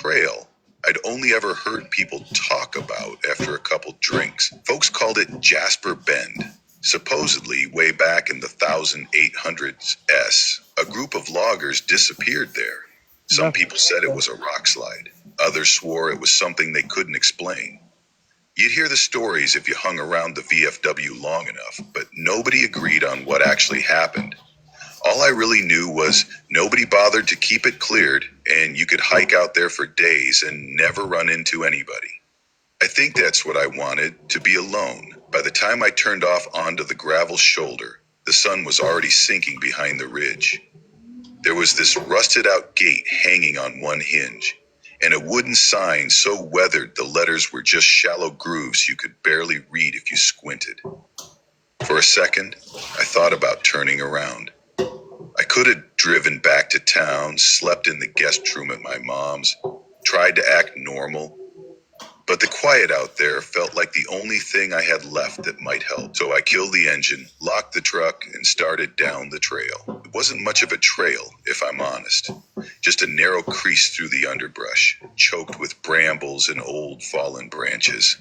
trail I'd only ever heard people talk about after a couple drinks. Folks called it Jasper Bend. Supposedly, way back in the 1800s, a group of loggers disappeared there. Some people said it was a rock slide. Others swore it was something they couldn't explain. You'd hear the stories if you hung around the VFW long enough, but nobody agreed on what actually happened. All I really knew was nobody bothered to keep it cleared, and you could hike out there for days and never run into anybody. I think that's what I wanted, to be alone. By the time I turned off onto the gravel shoulder, the sun was already sinking behind the ridge. There was this rusted out gate hanging on one hinge, and a wooden sign so weathered the letters were just shallow grooves you could barely read if you squinted. For a second, I thought about turning around. I could have driven back to town, slept in the guest room at my mom's, tried to act normal, but the quiet out there felt like the only thing I had left that might help. So I killed the engine, locked the truck, and started down the trail. It wasn't much of a trail, if I'm honest. Just a narrow crease through the underbrush, choked with brambles and old fallen branches.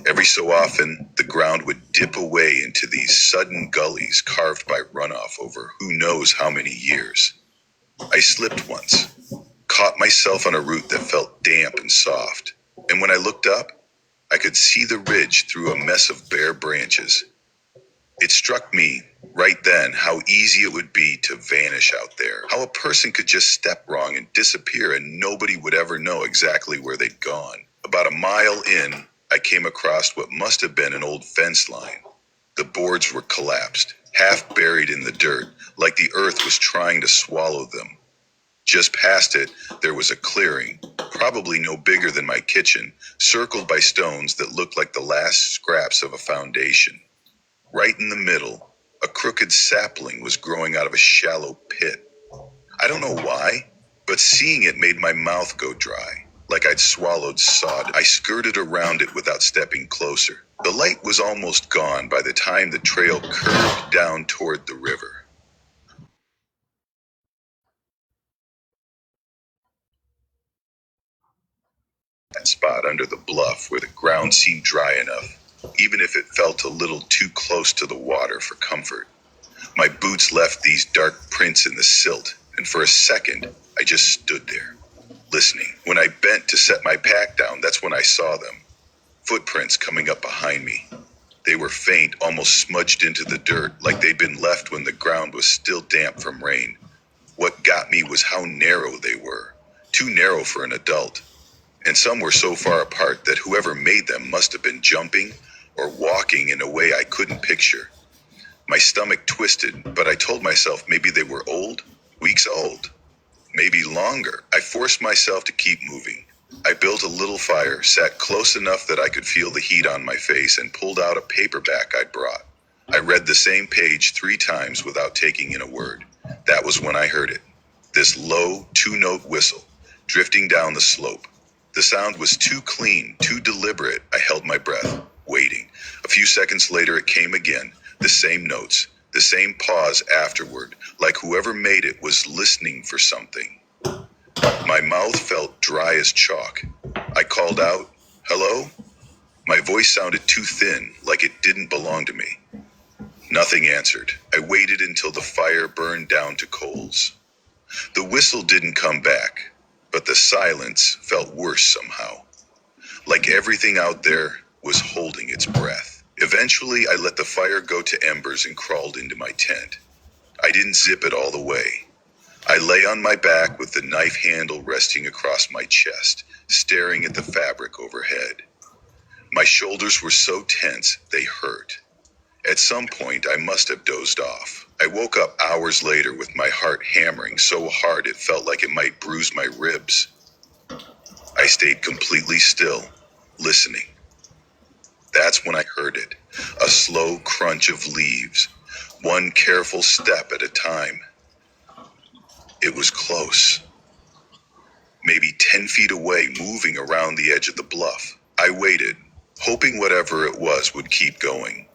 Every so often, the ground would dip away into these sudden gullies carved by runoff over who knows how many years. I slipped once, caught myself on a root that felt damp and soft, and when I looked up, I could see the ridge through a mess of bare branches. It struck me right then how easy it would be to vanish out there, how a person could just step wrong and disappear and nobody would ever know exactly where they'd gone. About a mile in, I came across what must have been an old fence line. The boards were collapsed, half buried in the dirt, like the earth was trying to swallow them. Just past it, there was a clearing, probably no bigger than my kitchen, circled by stones that looked like the last scraps of a foundation. Right in the middle, a crooked sapling was growing out of a shallow pit. I don't know why, but seeing it made my mouth go dry, like I'd swallowed sod. I skirted around it without stepping closer. The light was almost gone by the time the trail curved down toward the river. That spot under the bluff where the ground seemed dry enough, even if it felt a little too close to the water for comfort. My boots left these dark prints in the silt, and for a second, I just stood there, listening. When I bent to set my pack down, that's when I saw them. Footprints coming up behind me. They were faint, almost smudged into the dirt, like they'd been left when the ground was still damp from rain. What got me was how narrow they were. Too narrow for an adult. And some were so far apart that whoever made them must have been jumping or walking in a way I couldn't picture. My stomach twisted, but I told myself maybe they were old, weeks old, maybe longer. I forced myself to keep moving. I built a little fire, sat close enough that I could feel the heat on my face, and pulled out a paperback I'd brought. I read the same page 3 times without taking in a word. That was when I heard it. This low, 2-note whistle, drifting down the slope. The sound was too clean, too deliberate. I held my breath, waiting. A few seconds later, it came again. The same notes, the same pause afterward, like whoever made it was listening for something. My mouth felt dry as chalk. I called out, "Hello?" My voice sounded too thin, like it didn't belong to me. Nothing answered. I waited until the fire burned down to coals. The whistle didn't come back, but the silence felt worse somehow. Like everything out there was holding its breath. Eventually, I let the fire go to embers and crawled into my tent. I didn't zip it all the way. I lay on my back with the knife handle resting across my chest, staring at the fabric overhead. My shoulders were so tense, they hurt. At some point, I must have dozed off. I woke up hours later with my heart hammering so hard it felt like it might bruise my ribs. I stayed completely still, listening. That's when I heard it, a slow crunch of leaves, one careful step at a time. It was close, maybe 10 feet away, moving around the edge of the bluff. I waited, hoping whatever it was would keep going.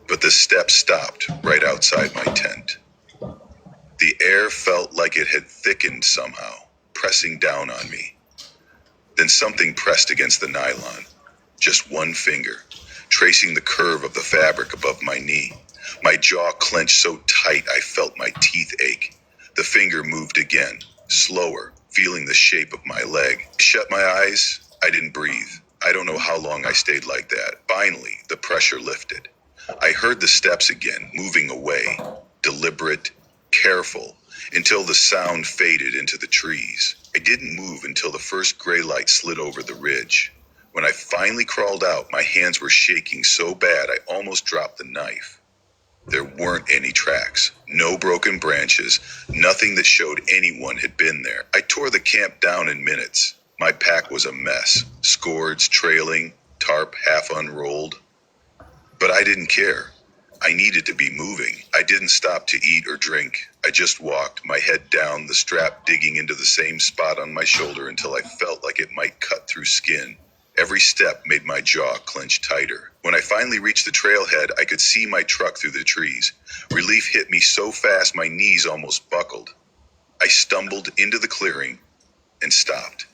But the step stopped right outside my tent. The air felt like it had thickened somehow, pressing down on me. Then something pressed against the nylon. Just one finger, tracing the curve of the fabric above my knee. My jaw clenched so tight I felt my teeth ache. The finger moved again, slower, feeling the shape of my leg. Shut my eyes. I didn't breathe. I don't know how long I stayed like that. Finally, the pressure lifted. I heard the steps again, moving away, deliberate, careful, until the sound faded into the trees. I didn't move until the first gray light slid over the ridge. When I finally crawled out, my hands were shaking so bad I almost dropped the knife. There weren't any tracks, no broken branches, nothing that showed anyone had been there. I tore the camp down in minutes. My pack was a mess, scoreds trailing, tarp half unrolled. But I didn't care. I needed to be moving. I didn't stop to eat or drink. I just walked, my head down, the strap digging into the same spot on my shoulder until I felt like it might cut through skin. Every step made my jaw clench tighter. When I finally reached the trailhead, I could see my truck through the trees. Relief hit me so fast my knees almost buckled. I stumbled into the clearing and stopped.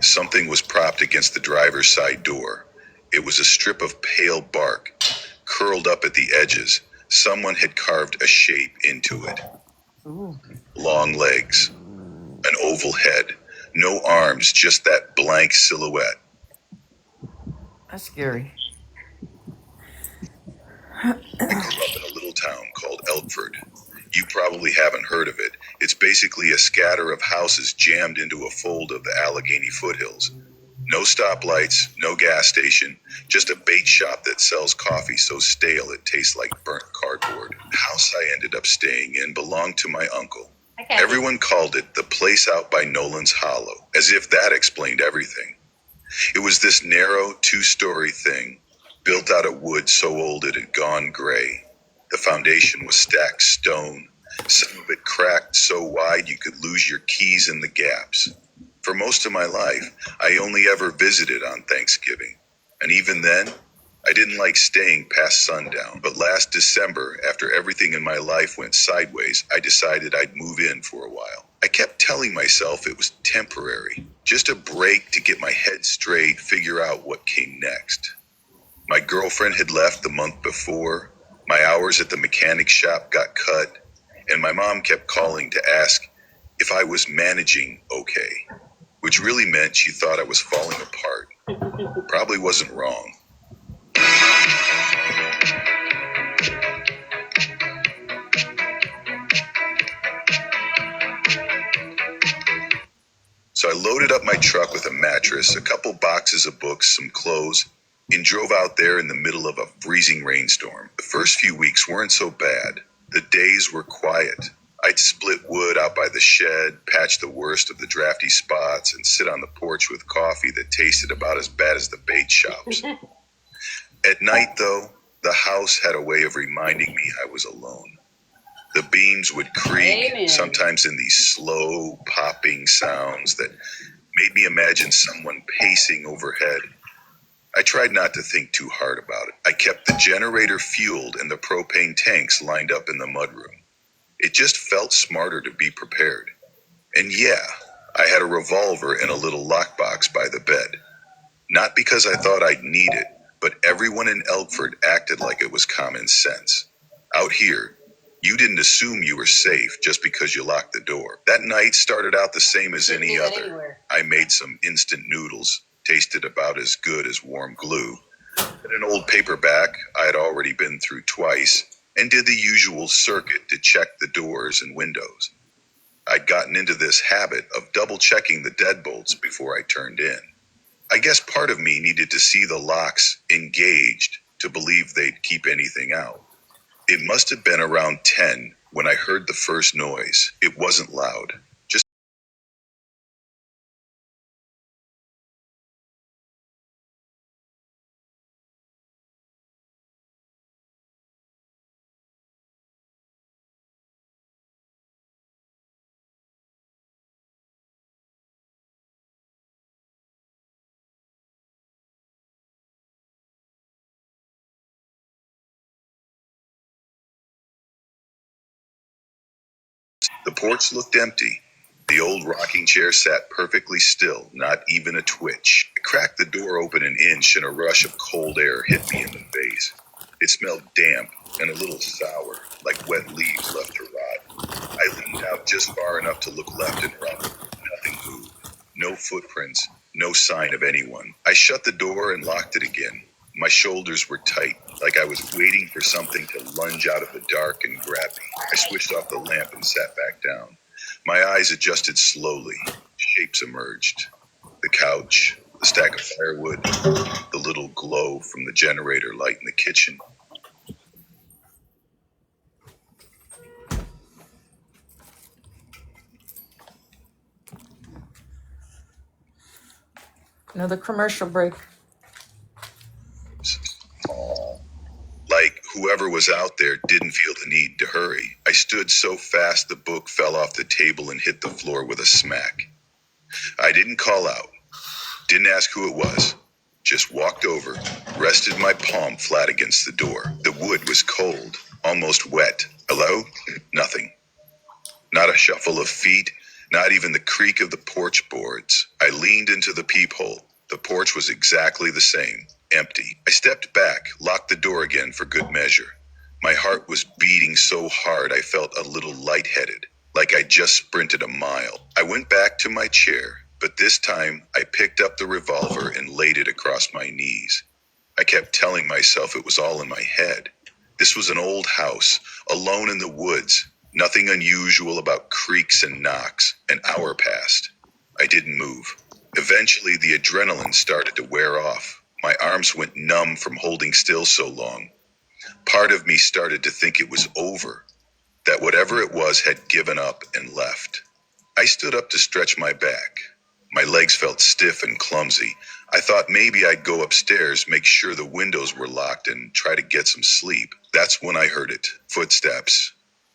Something was propped against the driver's side door. It was a strip of pale bark, curled up at the edges. Someone had carved a shape into it. Ooh. Long legs, an oval head, no arms, just that blank silhouette. That's scary. I grew up in a little town called Elkford. You probably haven't heard of it. It's basically a scatter of houses jammed into a fold of the Allegheny foothills. No stoplights, no gas station, just a bait shop that sells coffee so stale it tastes like burnt cardboard. The house I ended up staying in belonged to my uncle. Everyone called it the place out by Nolan's Hollow, as if that explained everything. It was this narrow, two-story thing, built out of wood so old it had gone gray. The foundation was stacked stone, some of it cracked so wide you could lose your keys in the gaps. For most of my life, I only ever visited on Thanksgiving, and even then, I didn't like staying past sundown. But last December, after everything in my life went sideways, I decided I'd move in for a while. I kept telling myself it was temporary, just a break to get my head straight, figure out what came next. My girlfriend had left the month before, my hours at the mechanic shop got cut, and my mom kept calling to ask if I was managing okay, which really meant she thought I was falling apart. Probably wasn't wrong. So I loaded up my truck with a mattress, a couple boxes of books, some clothes, and drove out there in the middle of a freezing rainstorm. The first few weeks weren't so bad. The days were quiet. I'd split wood out by the shed, patch the worst of the drafty spots, and sit on the porch with coffee that tasted about as bad as the bait shops. At night, though, the house had a way of reminding me I was alone. The beams would creak, Amen. sometimes in these slow, popping sounds that made me imagine someone pacing overhead. I tried not to think too hard about it. I kept the generator fueled and the propane tanks lined up in the mudroom. It just felt smarter to be prepared. And yeah, I had a revolver in a little lockbox by the bed. Not because I thought I'd need it, but everyone in Elkford acted like it was common sense. Out here, you didn't assume you were safe just because you locked the door. That night started out the same as any other. I made some instant noodles, tasted about as good as warm glue. In an old paperback I had already been through twice, and did the usual circuit to check the doors and windows. I'd gotten into this habit of double checking the deadbolts before I turned in. I guess part of me needed to see the locks engaged to believe they'd keep anything out. It must have been around 10 when I heard the first noise. It wasn't loud, just the porch looked empty. The old rocking chair sat perfectly still, not even a twitch. I cracked the door open an inch and a rush of cold air hit me in the face. It smelled damp and a little sour, like wet leaves left to rot. I leaned out just far enough to look left and right. Nothing moved. No footprints. No sign of anyone. I shut the door and locked it again. My shoulders were tight, like I was waiting for something to lunge out of the dark and grab me. I switched off the lamp and sat back down. My eyes adjusted slowly. Shapes emerged. The couch, the stack of firewood, the little glow from the generator light in the kitchen. Another commercial break. Like whoever was out there didn't feel the need to hurry. I stood so fast the book fell off the table and hit the floor with a smack. I didn't call out, didn't ask who it was. Just walked over, rested my palm flat against the door. The wood was cold, almost wet. Hello? Nothing. Not a shuffle of feet, not even the creak of the porch boards. I leaned into the peephole. The porch was exactly the same, empty. I stepped back, locked the door again for good measure. My heart was beating so hard I felt a little lightheaded, like I just sprinted a mile. I went back to my chair, but this time I picked up the revolver and laid it across my knees. I kept telling myself it was all in my head. This was an old house, alone in the woods. Nothing unusual about creaks and knocks. An hour passed. I didn't move. Eventually, the adrenaline started to wear off. My arms went numb from holding still so long. Part of me started to think it was over, that whatever it was had given up and left. I stood up to stretch my back. My legs felt stiff and clumsy. I thought maybe I'd go upstairs, make sure the windows were locked, and try to get some sleep. That's when I heard it. Footsteps.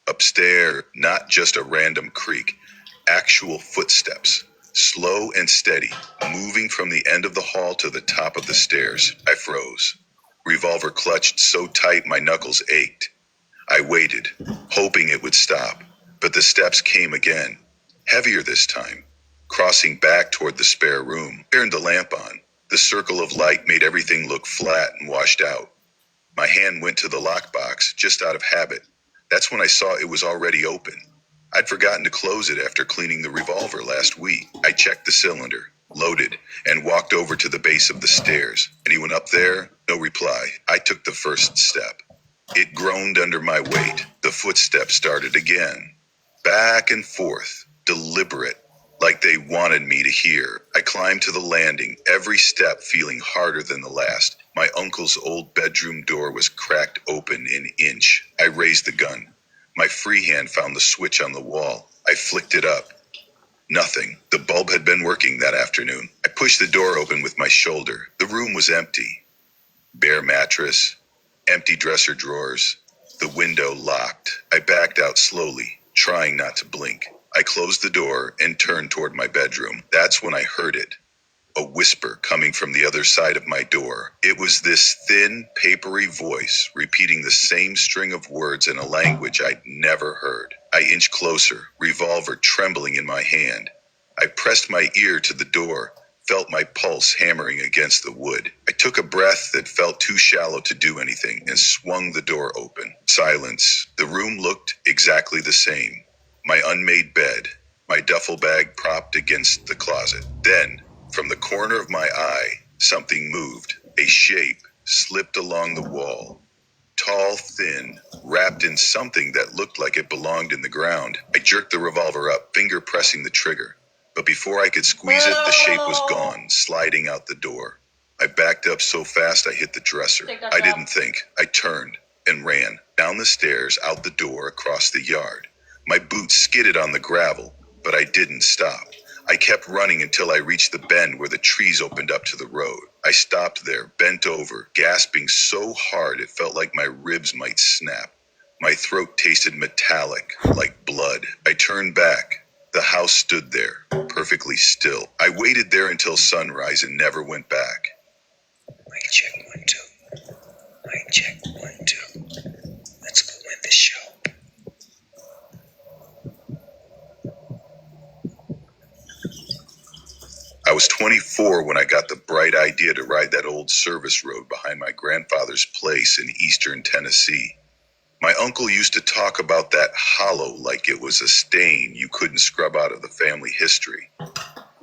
Upstairs, not just a random creak. Actual footsteps. Slow and steady, moving from the end of the hall to the top of the stairs. I froze. Revolver clutched so tight my knuckles ached. I waited, hoping it would stop, but the steps came again. Heavier this time. Crossing back toward the spare room, turned the lamp on. The circle of light made everything look flat and washed out. My hand went to the lockbox, just out of habit. That's when I saw it was already open. I'd forgotten to close it after cleaning the revolver last week. I checked the cylinder, loaded, and walked over to the base of the stairs. Anyone up there? No reply. I took the first step. It groaned under my weight. The footsteps started again. Back and forth, deliberate, like they wanted me to hear. I climbed to the landing, every step feeling harder than the last. My uncle's old bedroom door was cracked open an inch. I raised the gun. My free hand found the switch on the wall. I flicked it up. Nothing. The bulb had been working that afternoon. I pushed the door open with my shoulder. The room was empty. Bare mattress, empty dresser drawers, the window locked. I backed out slowly, trying not to blink. I closed the door and turned toward my bedroom. That's when I heard it. A whisper coming from the other side of my door. It was this thin, papery voice repeating the same string of words in a language I'd never heard. I inched closer, revolver trembling in my hand. I pressed my ear to the door, felt my pulse hammering against the wood. I took a breath that felt too shallow to do anything and swung the door open. Silence. The room looked exactly the same. My unmade bed, my duffel bag propped against the closet. Then, from the corner of my eye, something moved. A shape slipped along the wall. Tall, thin, wrapped in something that looked like it belonged in the ground. I jerked the revolver up, finger pressing the trigger. But before I could squeeze it, the shape was gone, sliding out the door. I backed up so fast I hit the dresser. I didn't think. I turned and ran down the stairs, out the door, across the yard. My boots skidded on the gravel, but I didn't stop. I kept running until I reached the bend where the trees opened up to the road. I stopped there, bent over, gasping so hard it felt like my ribs might snap. My throat tasted metallic, like blood. I turned back. The house stood there, perfectly still. I waited there until sunrise and never went back. Mic check 1, 2. Mic check 1, 2. Let's go end the show. I was 24 when I got the bright idea to ride that old service road behind my grandfather's place in eastern Tennessee. My uncle used to talk about that hollow like it was a stain you couldn't scrub out of the family history.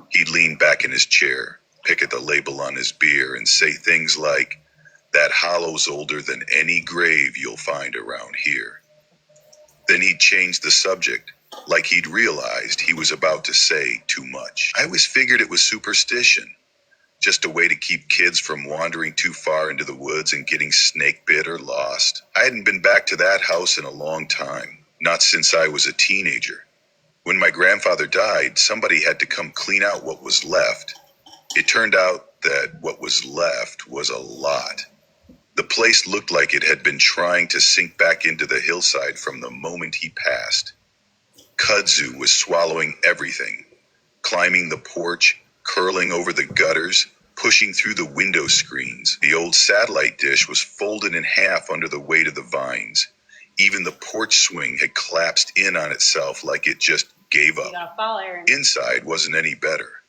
He'd lean back in his chair, pick at the label on his beer, and say things like, "That hollow's older than any grave you'll find around here." Then he'd change the subject, like he'd realized he was about to say too much. I always figured it was superstition, just a way to keep kids from wandering too far into the woods and getting snake bit or lost. I hadn't been back to that house in a long time, not since I was a teenager. When my grandfather died, somebody had to come clean out what was left. It turned out that what was left was a lot. The place looked like it had been trying to sink back into the hillside from the moment he passed. Kudzu was swallowing everything, climbing the porch, curling over the gutters, pushing through the window screens. The old satellite dish was folded in half under the weight of the vines. Even the porch swing had collapsed in on itself like it just gave up. Inside wasn't any better.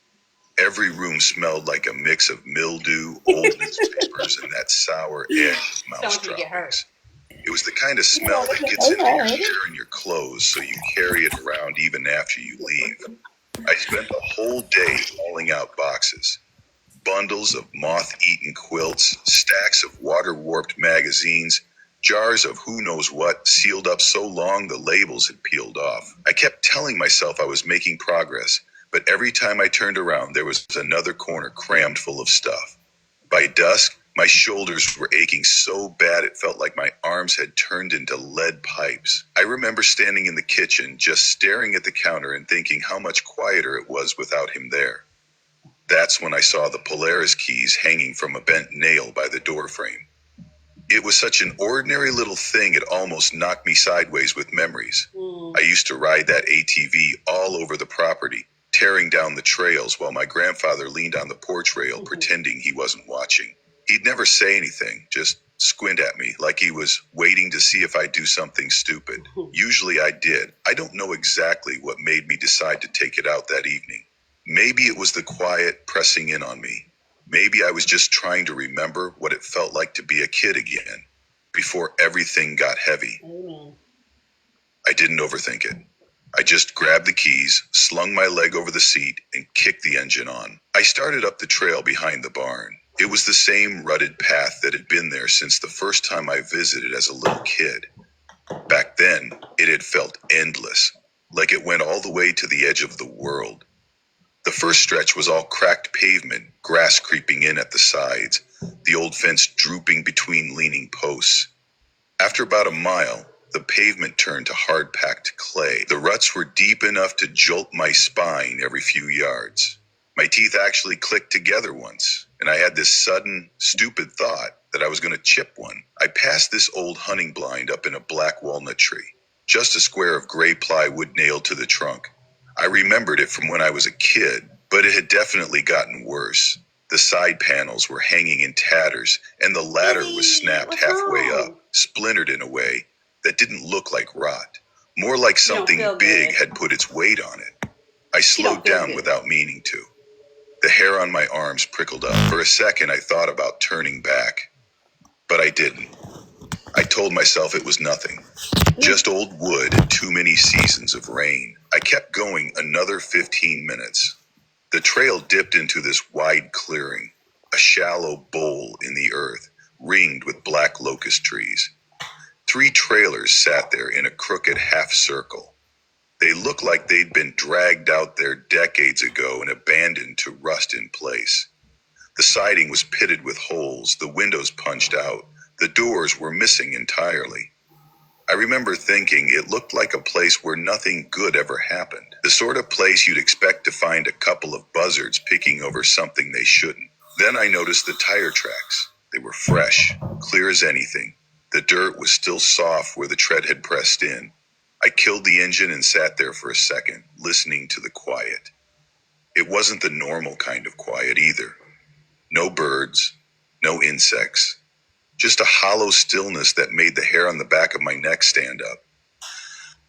Every room smelled like a mix of mildew, old newspapers, and that sour egg mouse droppings. It was the kind of smell that gets into your hair and your clothes, so you carry it around even after you leave. I spent the whole day hauling out boxes. Bundles of moth-eaten quilts, stacks of water-warped magazines, jars of who knows what sealed up so long the labels had peeled off. I kept telling myself I was making progress, but every time I turned around, there was another corner crammed full of stuff. By dusk, my shoulders were aching so bad it felt like my arms had turned into lead pipes. I remember standing in the kitchen, just staring at the counter and thinking how much quieter it was without him there. That's when I saw the Polaris keys hanging from a bent nail by the door frame. It was such an ordinary little thing it almost knocked me sideways with memories. I used to ride that ATV all over the property, tearing down the trails while my grandfather leaned on the porch rail pretending he wasn't watching. He'd never say anything, just squint at me like he was waiting to see if I'd do something stupid. Usually I did. I don't know exactly what made me decide to take it out that evening. Maybe it was the quiet pressing in on me. Maybe I was just trying to remember what it felt like to be a kid again, before everything got heavy. I didn't overthink it. I just grabbed the keys, slung my leg over the seat, and kicked the engine on. I started up the trail behind the barn. It was the same rutted path that had been there since the first time I visited as a little kid. Back then, it had felt endless, like it went all the way to the edge of the world. The first stretch was all cracked pavement, grass creeping in at the sides, the old fence drooping between leaning posts. After about a mile, the pavement turned to hard-packed clay. The ruts were deep enough to jolt my spine every few yards. My teeth actually clicked together once, and I had this sudden, stupid thought that I was going to chip one. I passed this old hunting blind up in a black walnut tree, just a square of gray plywood nailed to the trunk. I remembered it from when I was a kid, but it had definitely gotten worse. The side panels were hanging in tatters, and the ladder was snapped halfway up, splintered in a way that didn't look like rot. More like something big had put its weight on it. I slowed down without meaning to. The hair on my arms prickled up. For a second, I thought about turning back, but I didn't. I told myself it was nothing. Just old wood and too many seasons of rain. I kept going another 15 minutes. The trail dipped into this wide clearing, a shallow bowl in the earth, ringed with black locust trees. 3 trailers sat there in a crooked half circle. They looked like they'd been dragged out there decades ago and abandoned to rust in place. The siding was pitted with holes, the windows punched out, the doors were missing entirely. I remember thinking it looked like a place where nothing good ever happened. The sort of place you'd expect to find a couple of buzzards picking over something they shouldn't. Then I noticed the tire tracks. They were fresh, clear as anything. The dirt was still soft where the tread had pressed in. I killed the engine and sat there for a second, listening to the quiet. It wasn't the normal kind of quiet either. No birds, no insects. Just a hollow stillness that made the hair on the back of my neck stand up.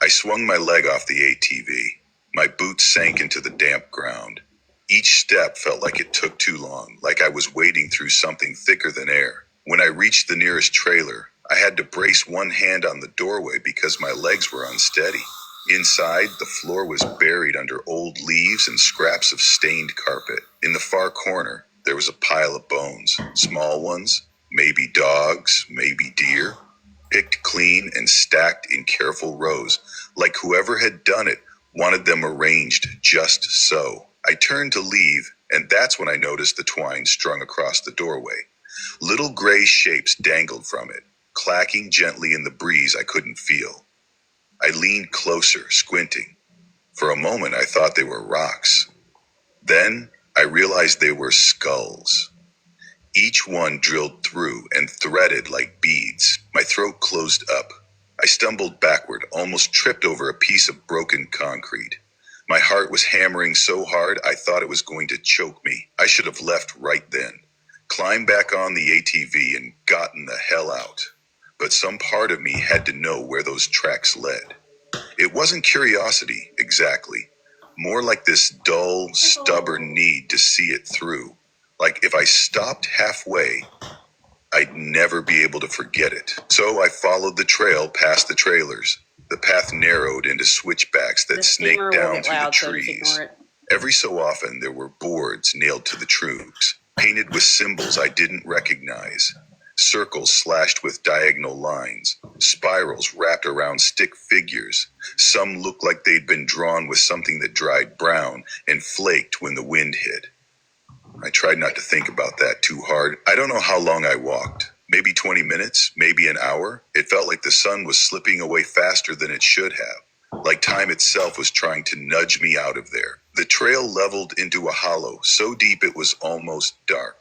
I swung my leg off the ATV. My boots sank into the damp ground. Each step felt like it took too long, like I was wading through something thicker than air. When I reached the nearest trailer, I had to brace one hand on the doorway because my legs were unsteady. Inside, the floor was buried under old leaves and scraps of stained carpet. In the far corner, there was a pile of bones, small ones, maybe dogs, maybe deer, picked clean and stacked in careful rows, like whoever had done it wanted them arranged just so. I turned to leave, and that's when I noticed the twine strung across the doorway. Little gray shapes dangled from it, clacking gently in the breeze I couldn't feel. I leaned closer, squinting. For a moment, I thought they were rocks. Then, I realized they were skulls. Each one drilled through and threaded like beads. My throat closed up. I stumbled backward, almost tripped over a piece of broken concrete. My heart was hammering so hard I thought it was going to choke me. I should have left right then, climbed back on the ATV and gotten the hell out. But some part of me had to know where those tracks led. It wasn't curiosity, exactly. More like this dull, stubborn need to see it through. Like if I stopped halfway, I'd never be able to forget it. So I followed the trail past the trailers. The path narrowed into switchbacks that snaked down through the trees. Every so often, there were boards nailed to the trucks, painted with symbols I didn't recognize. Circles slashed with diagonal lines, spirals wrapped around stick figures. Some looked like they'd been drawn with something that dried brown and flaked when the wind hit. I tried not to think about that too hard. I don't know how long I walked. Maybe 20 minutes, maybe an hour. It felt like the sun was slipping away faster than it should have, like time itself was trying to nudge me out of there. The trail leveled into a hollow, so deep it was almost dark.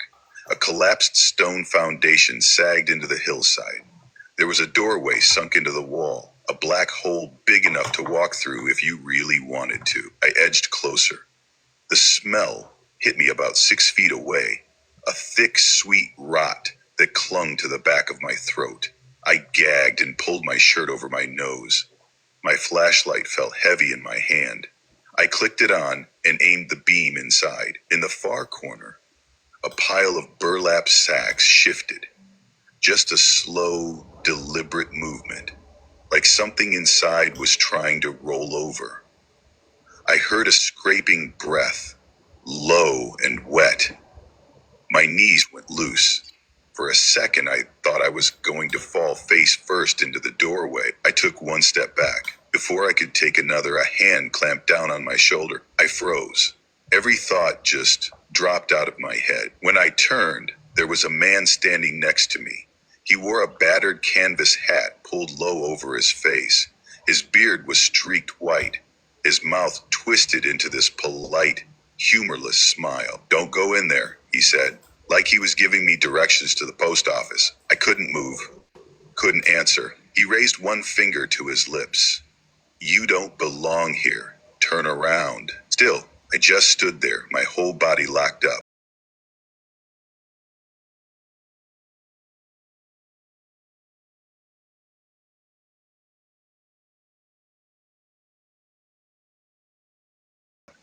A collapsed stone foundation sagged into the hillside. There was a doorway sunk into the wall, a black hole big enough to walk through if you really wanted to. I edged closer. The smell hit me about 6 feet away, a thick, sweet rot that clung to the back of my throat. I gagged and pulled my shirt over my nose. My flashlight felt heavy in my hand. I clicked it on and aimed the beam inside. In the far corner, a pile of burlap sacks shifted. Just a slow, deliberate movement, like something inside was trying to roll over. I heard a scraping breath, low and wet. My knees went loose. For a second, I thought I was going to fall face first into the doorway. I took one step back. Before I could take another, a hand clamped down on my shoulder. I froze. Every thought just dropped out of my head. When I turned, there was a man standing next to me. He wore a battered canvas hat pulled low over his face. His beard was streaked white. His mouth twisted into this polite, humorless smile. "Don't go in there," he said, like he was giving me directions to the post office. I couldn't move, couldn't answer. He raised one finger to his lips. "You don't belong here. Turn around." Still, I just stood there, my whole body locked up.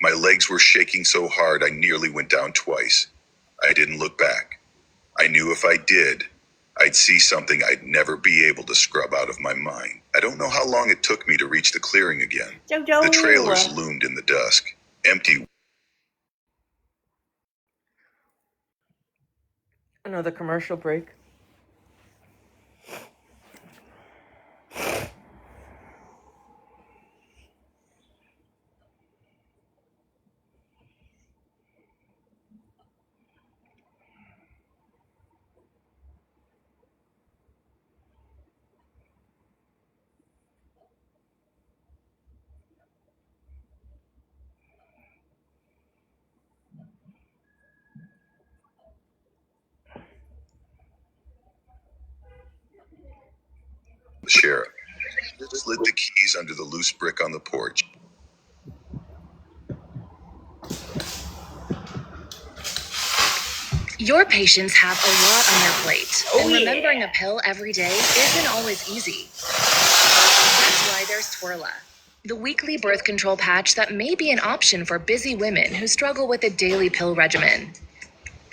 My legs were shaking so hard I nearly went down twice. I didn't look back. I knew if I did, I'd see something I'd never be able to scrub out of my mind. I don't know how long it took me to reach the clearing again. The trailers loomed in the dusk, empty. Another commercial break. The sheriff slid the keys under the loose brick on the porch. Your patients have a lot on their plate, and remembering a pill every day isn't always easy. That's why there's Twirla. the weekly birth control patch that may be an option for busy women who struggle with a daily pill regimen.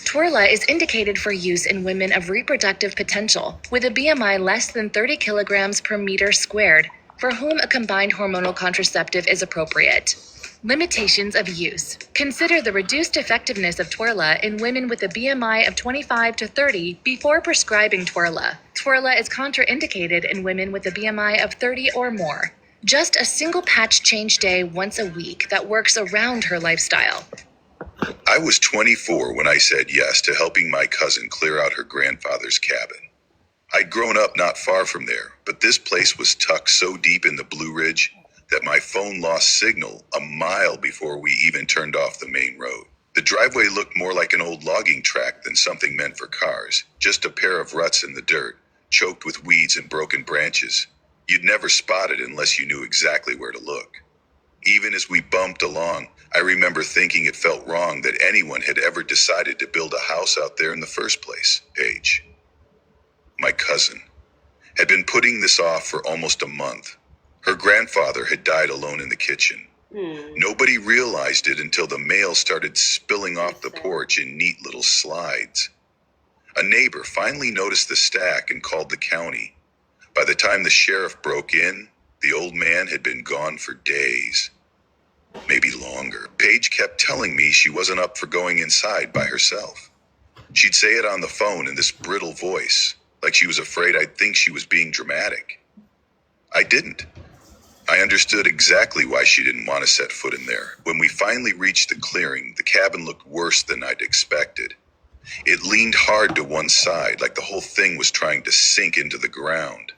Twerla is indicated for use in women of reproductive potential with a BMI less than 30 kilograms per meter squared, for whom a combined hormonal contraceptive is appropriate. Limitations of use. Consider the reduced effectiveness of Twerla in women with a BMI of 25 to 30 before prescribing Twerla. Twerla is contraindicated in women with a BMI of 30 or more. Just a single patch change day once a week that works around her lifestyle. I was 24 when I said yes to helping my cousin clear out her grandfather's cabin. I'd grown up not far from there, but this place was tucked so deep in the Blue Ridge that my phone lost signal a mile before we even turned off the main road. The driveway looked more like an old logging track than something meant for cars, just a pair of ruts in the dirt, choked with weeds and broken branches. You'd never spot it unless you knew exactly where to look. Even as we bumped along, I remember thinking it felt wrong that anyone had ever decided to build a house out there in the first place. Paige, my cousin, had been putting this off for almost a month. Her grandfather had died alone in the kitchen. Nobody realized it until the mail started spilling off the porch in neat little slides. A neighbor finally noticed the stack and called the county. By the time the sheriff broke in, the old man had been gone for days. Maybe longer. Paige kept telling me she wasn't up for going inside by herself. She'd say it on the phone in this brittle voice, like she was afraid I'd think she was being dramatic. I didn't. I understood exactly why she didn't want to set foot in there. When we finally reached the clearing, the cabin looked worse than I'd expected. It leaned hard to one side, like the whole thing was trying to sink into the ground.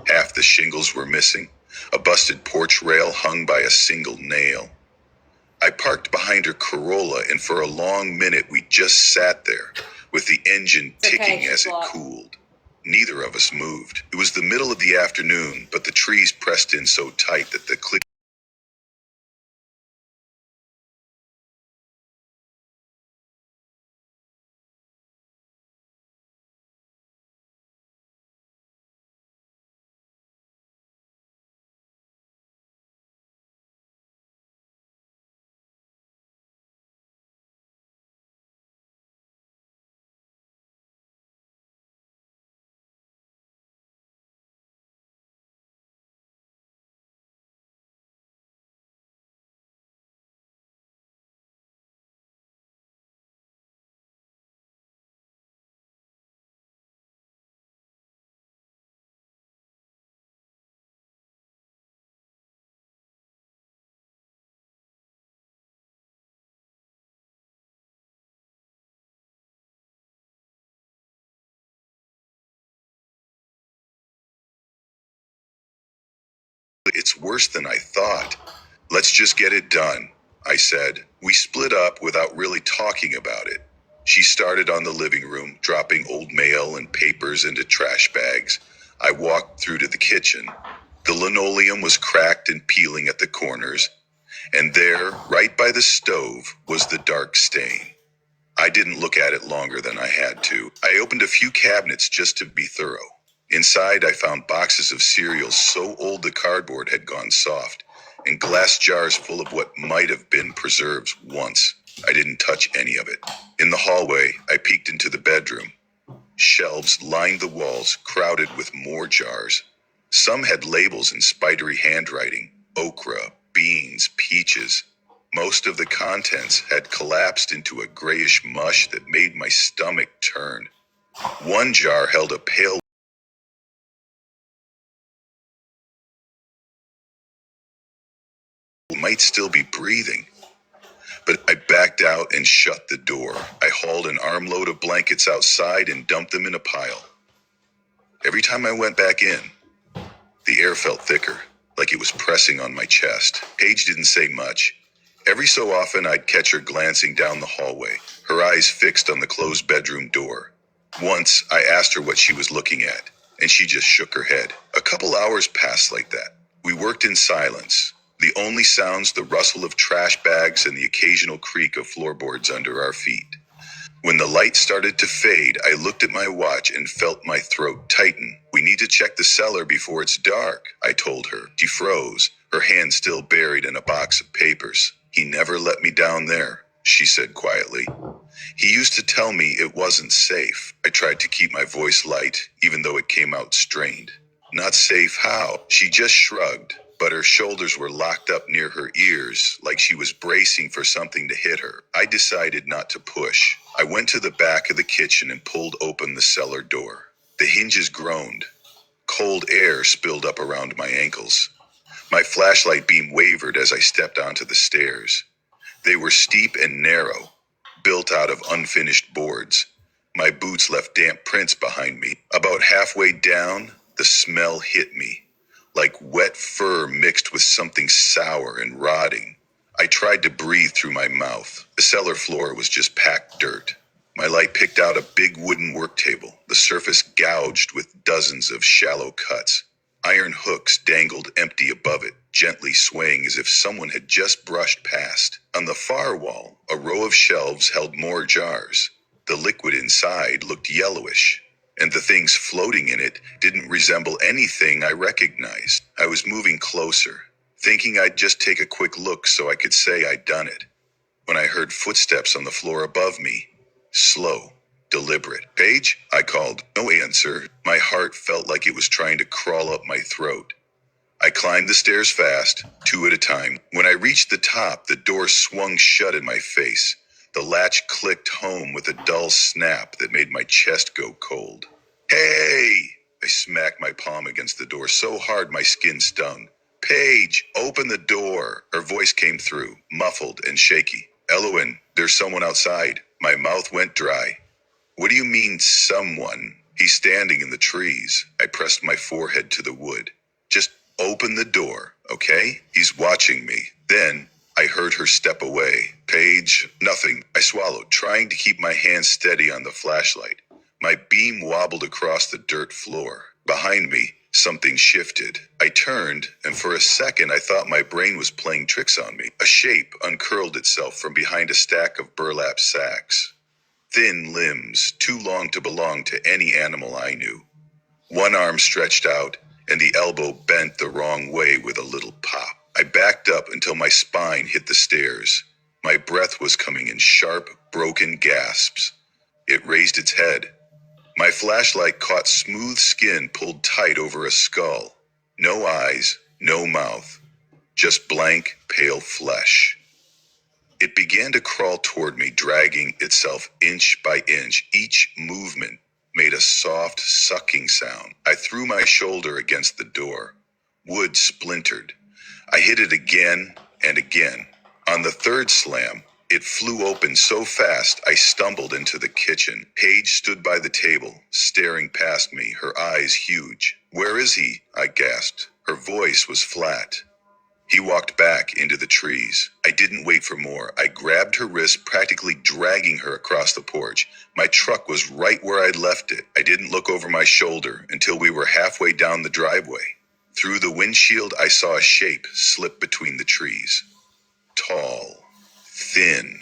Half the shingles were missing. A busted porch rail hung by a single nail. I parked behind her Corolla, and for a long minute we just sat there, with the engine ticking as it cooled. Neither of us moved. It was the middle of the afternoon, but the trees pressed in so tight that the click It's worse than I thought. Let's just get it done, I said. We split up without really talking about it. She started on the living room, dropping old mail and papers into trash bags. I walked through to the kitchen. The linoleum was cracked and peeling at the corners, and there, right by the stove, was the dark stain. I didn't look at it longer than I had to. I opened a few cabinets just to be thorough. Inside, I found boxes of cereals so old the cardboard had gone soft, and glass jars full of what might have been preserves once. I didn't touch any of it. In the hallway, I peeked into the bedroom. Shelves lined the walls, crowded with more jars. Some had labels in spidery handwriting: okra, beans, peaches. Most of the contents had collapsed into a grayish mush that made my stomach turn. One jar held a pale might still be breathing. But I backed out and shut the door. I hauled an armload of blankets outside and dumped them in a pile. Every time I went back in, the air felt thicker, like it was pressing on my chest. Paige didn't say much. Every so often, I'd catch her glancing down the hallway, her eyes fixed on the closed bedroom door. Once, I asked her what she was looking at, and she just shook her head. A couple hours passed like that. We worked in silence. The only sounds, the rustle of trash bags and the occasional creak of floorboards under our feet. When the light started to fade, I looked at my watch and felt my throat tighten. We need to check the cellar before it's dark, I told her. She froze, her hand still buried in a box of papers. "He never let me down there," she said quietly. "He used to tell me it wasn't safe." I tried to keep my voice light, even though it came out strained. "Not safe how?" She just shrugged, but her shoulders were locked up near her ears, like she was bracing for something to hit her. I decided not to push. I went to the back of the kitchen and pulled open the cellar door. The hinges groaned. Cold air spilled up around my ankles. My flashlight beam wavered as I stepped onto the stairs. They were steep and narrow, built out of unfinished boards. My boots left damp prints behind me. About halfway down, the smell hit me, like wet fur mixed with something sour and rotting. I tried to breathe through my mouth. The cellar floor was just packed dirt. My light picked out a big wooden work table, the surface gouged with dozens of shallow cuts. Iron hooks dangled empty above it, gently swaying as if someone had just brushed past. On the far wall, a row of shelves held more jars. The liquid inside looked yellowish, and the things floating in it didn't resemble anything I recognized. I was moving closer, thinking I'd just take a quick look so I could say I'd done it, when I heard footsteps on the floor above me. Slow, deliberate. "Paige?" I called. No answer. My heart felt like it was trying to crawl up my throat. I climbed the stairs fast, 2 at a time. When I reached the top, the door swung shut in my face. The latch clicked home with a dull snap that made my chest go cold. "Hey!" I smacked my palm against the door so hard my skin stung. "Paige, open the door." Her voice came through, muffled and shaky. "Elowen, there's someone outside." My mouth went dry. "What do you mean, someone?" "He's standing in the trees." I pressed my forehead to the wood. "Just open the door, okay? He's watching me." Then I heard her step away. "Paige." "Nothing." I swallowed, trying to keep my hand steady on the flashlight. My beam wobbled across the dirt floor. Behind me, something shifted. I turned, and for a second I thought my brain was playing tricks on me. A shape uncurled itself from behind a stack of burlap sacks. Thin limbs, too long to belong to any animal I knew. One arm stretched out, and the elbow bent the wrong way with a little pop. I backed up until my spine hit the stairs. My breath was coming in sharp, broken gasps. It raised its head. My flashlight caught smooth skin pulled tight over a skull. No eyes, no mouth, just blank, pale flesh. It began to crawl toward me, dragging itself inch by inch. Each movement made a soft, sucking sound. I threw my shoulder against the door. Wood splintered. I hit it again and again. On the third slam, it flew open so fast I stumbled into the kitchen. Paige stood by the table, staring past me, her eyes huge. "Where is he?" I gasped. Her voice was flat. "He walked back into the trees." I didn't wait for more. I grabbed her wrist, practically dragging her across the porch. My truck was right where I'd left it. I didn't look over my shoulder until we were halfway down the driveway. Through the windshield, I saw a shape slip between the trees. Tall, thin,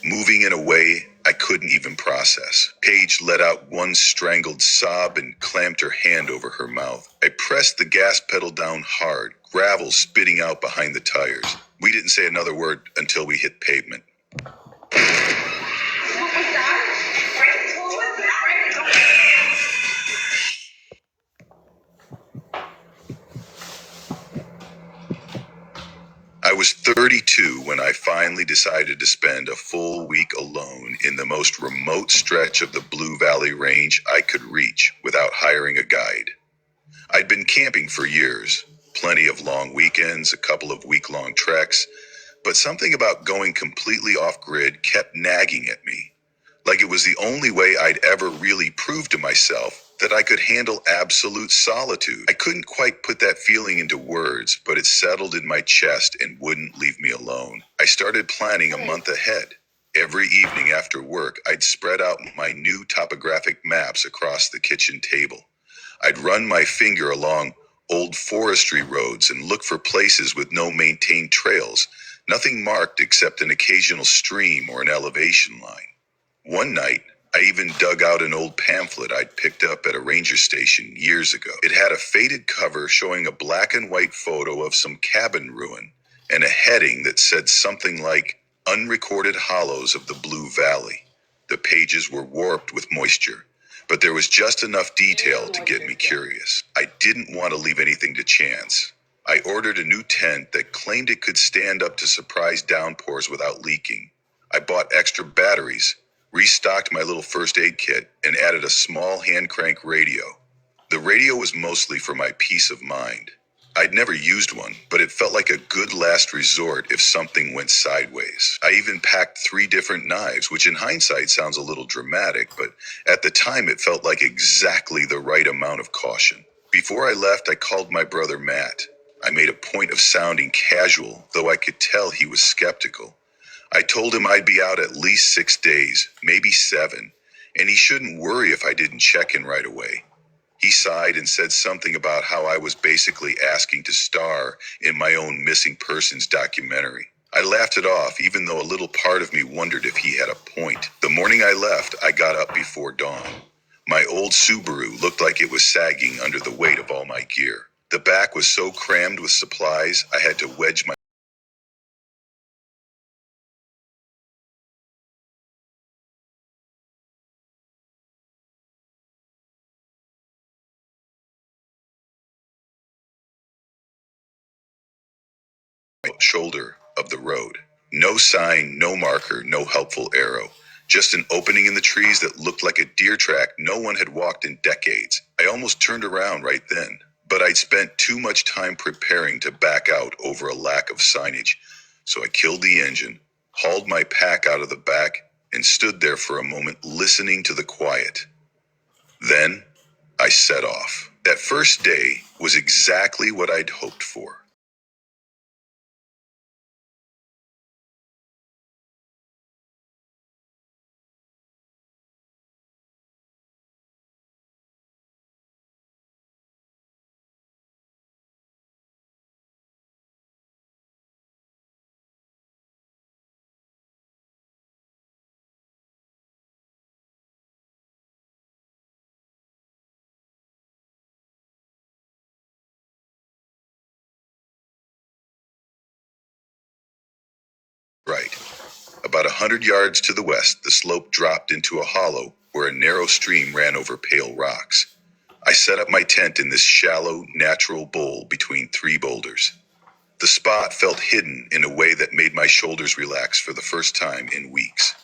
moving in a way I couldn't even process. Paige let out one strangled sob and clamped her hand over her mouth. I pressed the gas pedal down hard, gravel spitting out behind the tires. We didn't say another word until we hit pavement. I was 32 when I finally decided to spend a full week alone in the most remote stretch of the Blue Valley Range I could reach without hiring a guide. I'd been camping for years, plenty of long weekends, a couple of week-long treks, but something about going completely off-grid kept nagging at me, like it was the only way I'd ever really prove to myself that I could handle absolute solitude. I couldn't quite put that feeling into words, but it settled in my chest and wouldn't leave me alone. I started planning a month ahead. Every evening after work, I'd spread out my new topographic maps across the kitchen table. I'd run my finger along old forestry roads and look for places with no maintained trails, nothing marked except an occasional stream or an elevation line. One night, I I even dug out an old pamphlet I'd picked up at a ranger station years ago. It had a faded cover showing a black and white photo of some cabin ruin and a heading that said something like Unrecorded Hollows of the Blue Valley. The pages were warped with moisture, but there was just enough detail to get me curious. I didn't want to leave anything to chance. I ordered a new tent that claimed it could stand up to surprise downpours without leaking. I bought extra batteries, restocked my little first aid kit, and added a small hand crank radio. The radio was mostly for my peace of mind. I'd never used one, but it felt like a good last resort if something went sideways. I even packed 3 different knives, which in hindsight sounds a little dramatic, but at the time it felt like exactly the right amount of caution. Before I left, I called my brother Matt. I made a point of sounding casual, though I could tell he was skeptical. I told him I'd be out at least 6 days, maybe 7, and he shouldn't worry if I didn't check in right away. He sighed and said something about how I was basically asking to star in my own missing persons documentary. I laughed it off, even though a little part of me wondered if he had a point. The morning I left, I got up before dawn. My old Subaru looked like it was sagging under the weight of all my gear. The back was so crammed with supplies, I had to wedge my shoulder of the road. No sign, no marker, no helpful arrow. Just an opening in the trees that looked like a deer track no one had walked in decades. I almost turned around right then, but I'd spent too much time preparing to back out over a lack of signage. So I killed the engine, hauled my pack out of the back, and stood there for a moment listening to the quiet. Then I set off. That first day was exactly what I'd hoped for. Right. About 100 yards to the west, the slope dropped into a hollow where a narrow stream ran over pale rocks. I set up my tent in this shallow, natural bowl between 3 boulders. The spot felt hidden in a way that made my shoulders relax for the first time in weeks.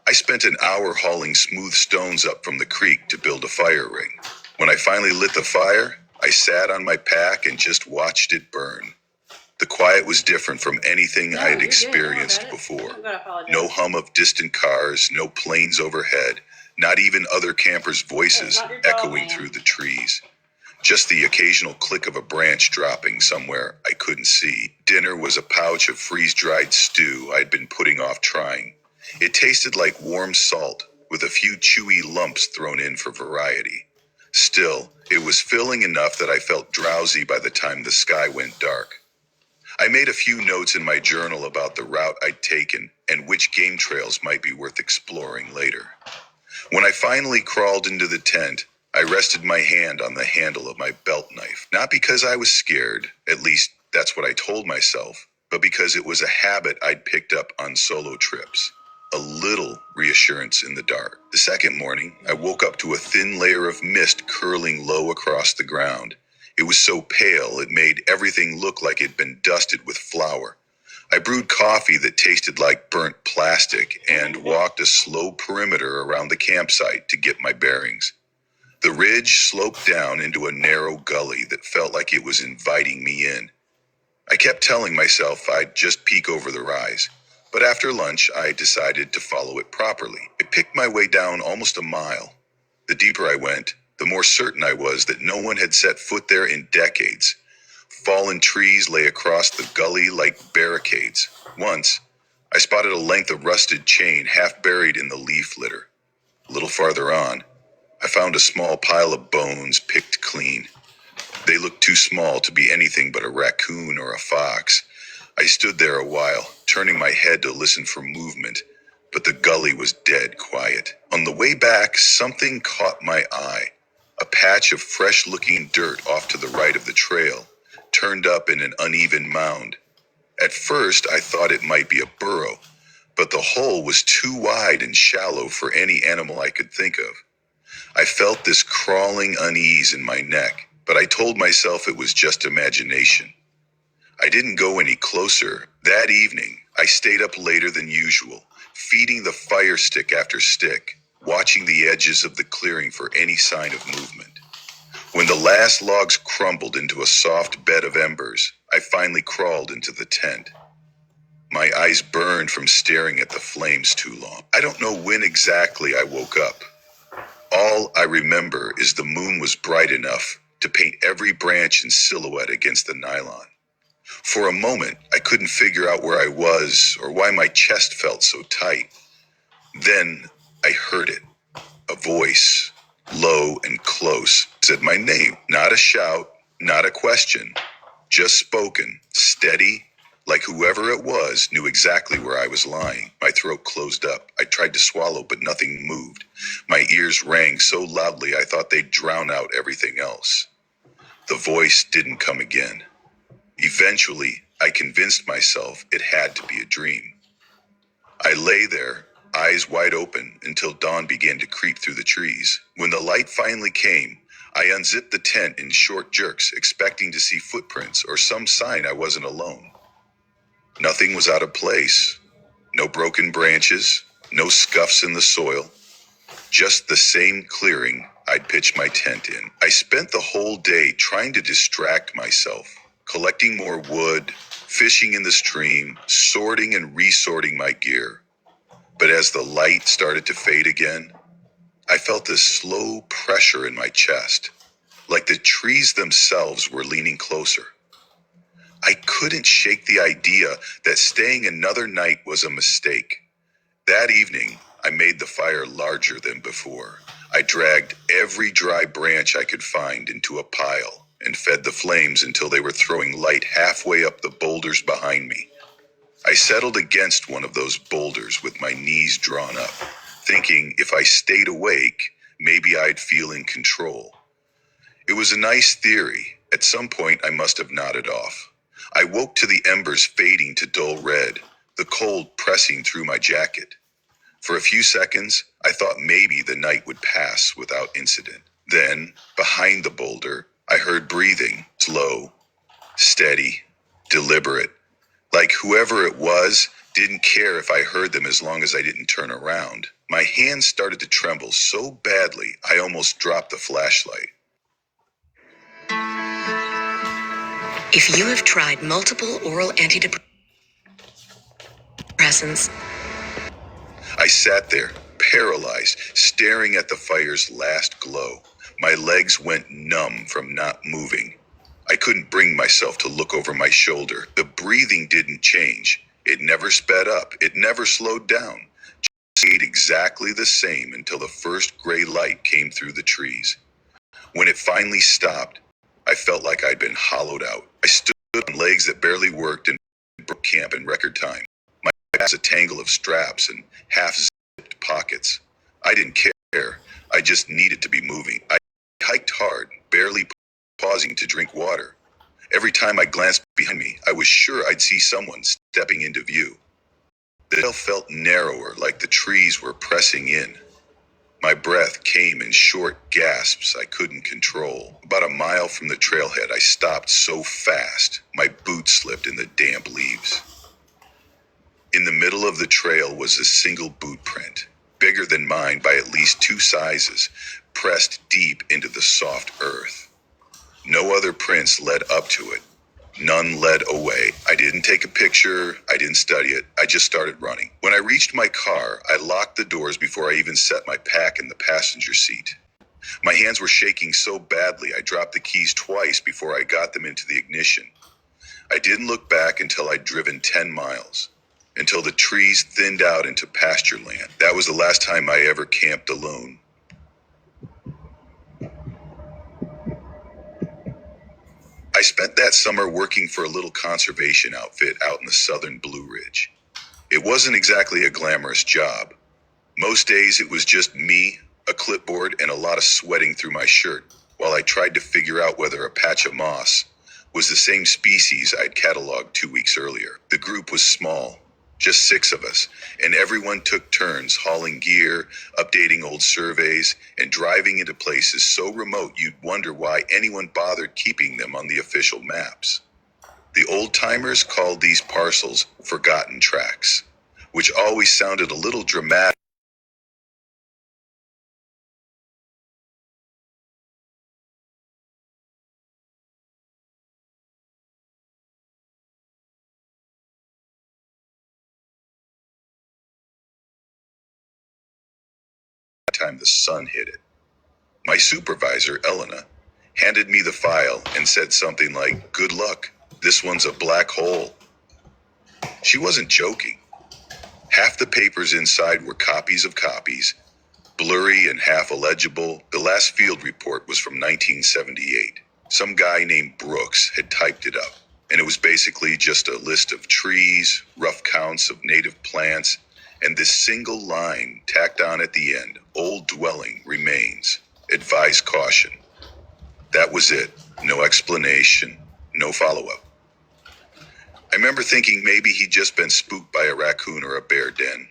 I spent an hour hauling smooth stones up from the creek to build a fire ring. When I finally lit the fire, I sat on my pack and just watched it burn. The quiet was different from anything I had experienced before. No hum of distant cars, no planes overhead, not even other campers' voices echoing through the trees. Just the occasional click of a branch dropping somewhere I couldn't see. Dinner was a pouch of freeze-dried stew I'd been putting off trying. It tasted like warm salt, with a few chewy lumps thrown in for variety. Still, it was filling enough that I felt drowsy by the time the sky went dark. I made a few notes in my journal about the route I'd taken and which game trails might be worth exploring later. When I finally crawled into the tent, I rested my hand on the handle of my belt knife. Not because I was scared, at least that's what I told myself, but because it was a habit I'd picked up on solo trips. A little reassurance in the dark. The second morning, I woke up to a thin layer of mist curling low across the ground. It was so pale, it made everything look like it'd been dusted with flour. I brewed coffee that tasted like burnt plastic and walked a slow perimeter around the campsite to get my bearings. The ridge sloped down into a narrow gully that felt like it was inviting me in. I kept telling myself I'd just peek over the rise, but after lunch I decided to follow it properly. I picked my way down almost a mile. The deeper I went, the more certain I was that no one had set foot there in decades. Fallen trees lay across the gully like barricades. Once, I spotted a length of rusted chain half buried in the leaf litter. A little farther on, I found a small pile of bones picked clean. They looked too small to be anything but a raccoon or a fox. I stood there a while, turning my head to listen for movement, but the gully was dead quiet. On the way back, something caught my eye. A patch of fresh-looking dirt off to the right of the trail, turned up in an uneven mound. At first, I thought it might be a burrow, but the hole was too wide and shallow for any animal I could think of. I felt this crawling unease in my neck, but I told myself it was just imagination. I didn't go any closer. That evening, I stayed up later than usual, feeding the fire stick after stick, watching the edges of the clearing for any sign of movement. When the last logs crumbled into a soft bed of embers, I finally crawled into the tent. My eyes burned from staring at the flames too long. I don't know when exactly I woke up. All I remember is the moon was bright enough to paint every branch in silhouette against the nylon. For a moment, I couldn't figure out where I was or why my chest felt so tight. Then I heard it. A voice, low and close, said my name. Not a shout, not a question, just spoken, steady, like whoever it was knew exactly where I was lying. My throat closed up. I tried to swallow, but nothing moved. My ears rang so loudly I thought they'd drown out everything else. The voice didn't come again. Eventually, I convinced myself it had to be a dream. I lay there, eyes wide open, until dawn began to creep through the trees. When the light finally came, I unzipped the tent in short jerks, expecting to see footprints or some sign I wasn't alone. Nothing was out of place. No broken branches, no scuffs in the soil. Just the same clearing I'd pitched my tent in. I spent the whole day trying to distract myself, collecting more wood, fishing in the stream, sorting and resorting my gear. But as the light started to fade again, I felt this slow pressure in my chest, like the trees themselves were leaning closer. I couldn't shake the idea that staying another night was a mistake. That evening, I made the fire larger than before. I dragged every dry branch I could find into a pile and fed the flames until they were throwing light halfway up the boulders behind me. I settled against one of those boulders with my knees drawn up, thinking if I stayed awake, maybe I'd feel in control. It was a nice theory. At some point, I must have nodded off. I woke to the embers fading to dull red, the cold pressing through my jacket. For a few seconds, I thought maybe the night would pass without incident. Then, behind the boulder, I heard breathing, slow, steady, deliberate, like whoever it was didn't care if I heard them as long as I didn't turn around. My hands started to tremble so badly, I almost dropped the flashlight. If you have tried multiple oral antidepressants, I sat there, paralyzed, staring at the fire's last glow. My legs went numb from not moving. I couldn't bring myself to look over my shoulder. The breathing didn't change. It never sped up. It never slowed down. Just stayed exactly the same until the first gray light came through the trees. When it finally stopped, I felt like I'd been hollowed out. I stood on legs that barely worked and broke camp in record time. My back was a tangle of straps and half-zipped pockets. I didn't care. I just needed to be moving. I hiked hard, barely pausing to drink water. Every time I glanced behind me, I was sure I'd see someone stepping into view. The trail felt narrower, like the trees were pressing in. My breath came in short gasps I couldn't control. About a mile from the trailhead, I stopped so fast, my boots slipped in the damp leaves. In the middle of the trail was a single boot print, bigger than mine by at least 2 sizes, pressed deep into the soft earth. No other prints led up to it. None led away. I didn't take a picture. I didn't study it. I just started running. When I reached my car, I locked the doors before I even set my pack in the passenger seat. My hands were shaking so badly I dropped the keys twice before I got them into the ignition. I didn't look back until I'd driven 10 miles, until the trees thinned out into pasture land. That was the last time I ever camped alone. I spent that summer working for a little conservation outfit out in the southern Blue Ridge. It wasn't exactly a glamorous job. Most days it was just me, a clipboard, and a lot of sweating through my shirt while I tried to figure out whether a patch of moss was the same species I'd cataloged 2 weeks earlier. The group was small, just 6 of us, and everyone took turns hauling gear, updating old surveys, and driving into places so remote you'd wonder why anyone bothered keeping them on the official maps. The old-timers called these parcels forgotten tracks, which always sounded a little dramatic. Time the sun hit it. My supervisor, Elena, handed me the file and said something like, "Good luck, this one's a black hole." She wasn't joking. Half the papers inside were copies of copies, blurry and half illegible. The last field report was from 1978. Some guy named Brooks had typed it up, and it was basically just a list of trees, rough counts of native plants, and this single line tacked on at the end: "Old dwelling remains. Advise caution." That was it. No explanation, no follow-up. I remember thinking maybe he'd just been spooked by a raccoon or a bear den.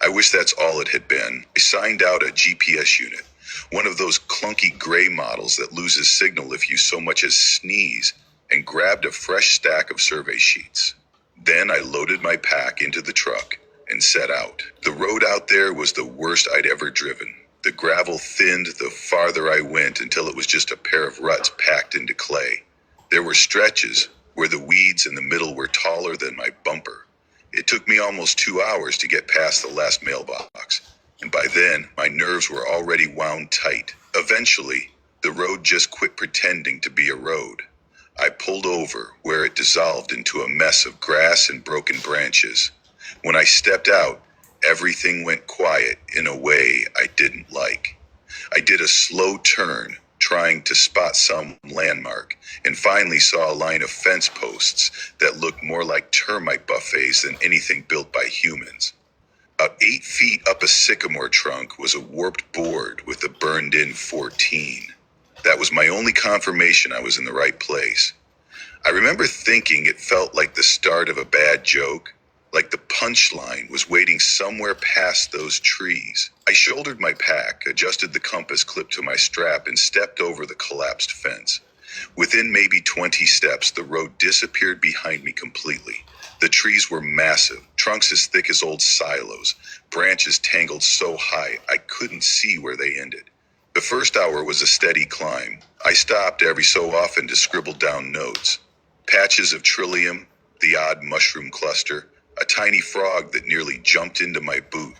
I wish that's all it had been. I signed out a GPS unit, one of those clunky gray models that loses signal if you so much as sneeze, and grabbed a fresh stack of survey sheets. Then I loaded my pack into the truck and set out. The road out there was the worst I'd ever driven. The gravel thinned the farther I went until it was just a pair of ruts packed into clay. There were stretches where the weeds in the middle were taller than my bumper. It took me almost 2 hours to get past the last mailbox, and by then my nerves were already wound tight. Eventually, the road just quit pretending to be a road. I pulled over where it dissolved into a mess of grass and broken branches. When I stepped out, everything went quiet in a way I didn't like. I did a slow turn, trying to spot some landmark, and finally saw a line of fence posts that looked more like termite buffets than anything built by humans. About 8 feet up a sycamore trunk was a warped board with a burned-in 14. That was my only confirmation I was in the right place. I remember thinking it felt like the start of a bad joke, like the punchline was waiting somewhere past those trees. I shouldered my pack, adjusted the compass clip to my strap, and stepped over the collapsed fence. Within maybe 20 steps, the road disappeared behind me completely. The trees were massive, trunks as thick as old silos, branches tangled so high I couldn't see where they ended. The first hour was a steady climb. I stopped every so often to scribble down notes. Patches of trillium, the odd mushroom cluster, a tiny frog that nearly jumped into my boot.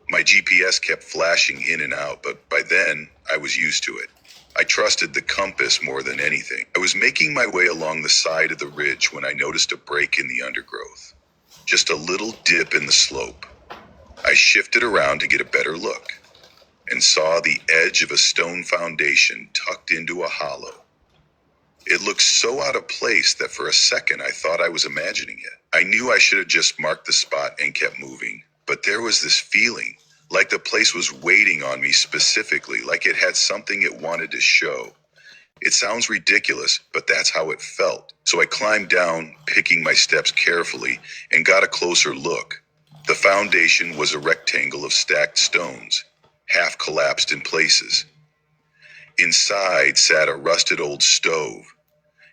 My GPS kept flashing in and out, but by then I was used to it. I trusted the compass more than anything. I was making my way along the side of the ridge when I noticed a break in the undergrowth. Just a little dip in the slope. I shifted around to get a better look and saw the edge of a stone foundation tucked into a hollow. It looked so out of place that for a second I thought I was imagining it. I knew I should have just marked the spot and kept moving, but there was this feeling, like the place was waiting on me specifically, like it had something it wanted to show. It sounds ridiculous, but that's how it felt. So I climbed down, picking my steps carefully, and got a closer look. The foundation was a rectangle of stacked stones, half collapsed in places. Inside sat a rusted old stove,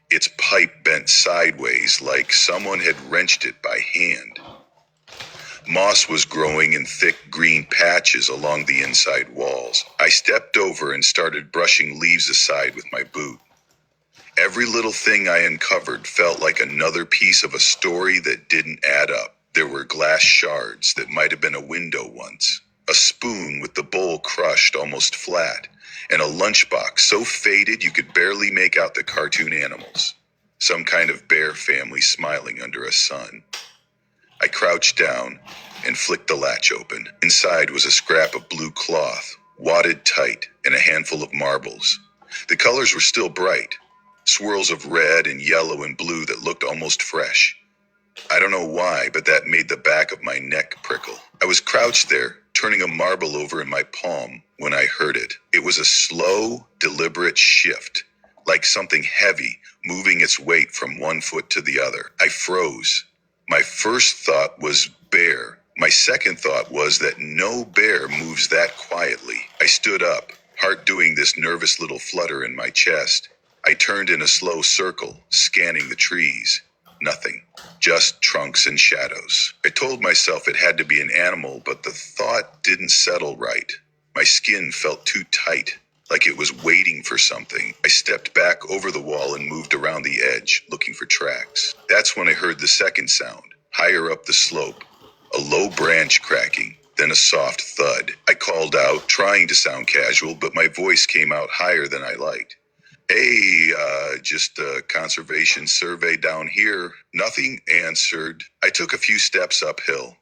its pipe bent sideways like someone had wrenched it by hand. Moss was growing in thick green patches along the inside walls. I stepped over and started brushing leaves aside with my boot. Every little thing I uncovered felt like another piece of a story that didn't add up. There were glass shards that might have been a window once, a spoon with the bowl crushed almost flat, and a lunchbox so faded you could barely make out the cartoon animals. Some kind of bear family smiling under a sun. I crouched down and flicked the latch open. Inside was a scrap of blue cloth, wadded tight, and a handful of marbles. The colors were still bright, swirls of red and yellow and blue that looked almost fresh. I don't know why, but that made the back of my neck prickle. I was crouched there, turning a marble over in my palm, when I heard it. It was a slow, deliberate shift, like something heavy moving its weight from one foot to the other. I froze. My first thought was bear. My second thought was that no bear moves that quietly. I stood up, heart doing this nervous little flutter in my chest. I turned in a slow circle, scanning the trees. Nothing. Just trunks and shadows. I told myself it had to be an animal, but the thought didn't settle right. My skin felt too tight, like it was waiting for something. I stepped back over the wall and moved around the edge, looking for tracks. That's when I heard the second sound, higher up the slope. A low branch cracking, then a soft thud. I called out, trying to sound casual, but my voice came out higher than I liked. Hey, just a conservation survey down here. Nothing answered. I took a few steps uphill.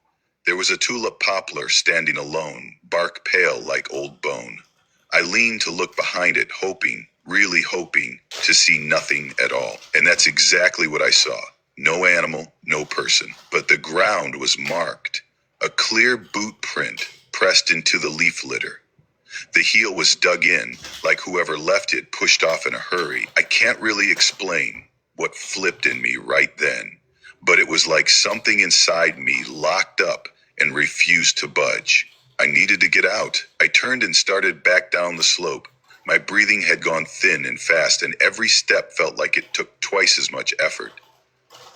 There was a tulip poplar standing alone, bark pale like old bone. I leaned to look behind it, hoping, really hoping, to see nothing at all. And that's exactly what I saw. No animal, no person. But the ground was marked. A clear boot print pressed into the leaf litter. The heel was dug in, like whoever left it pushed off in a hurry. I can't really explain what flipped in me right then, but it was like something inside me locked up and refused to budge. I needed to get out. I turned and started back down the slope. My breathing had gone thin and fast, and every step felt like it took twice as much effort.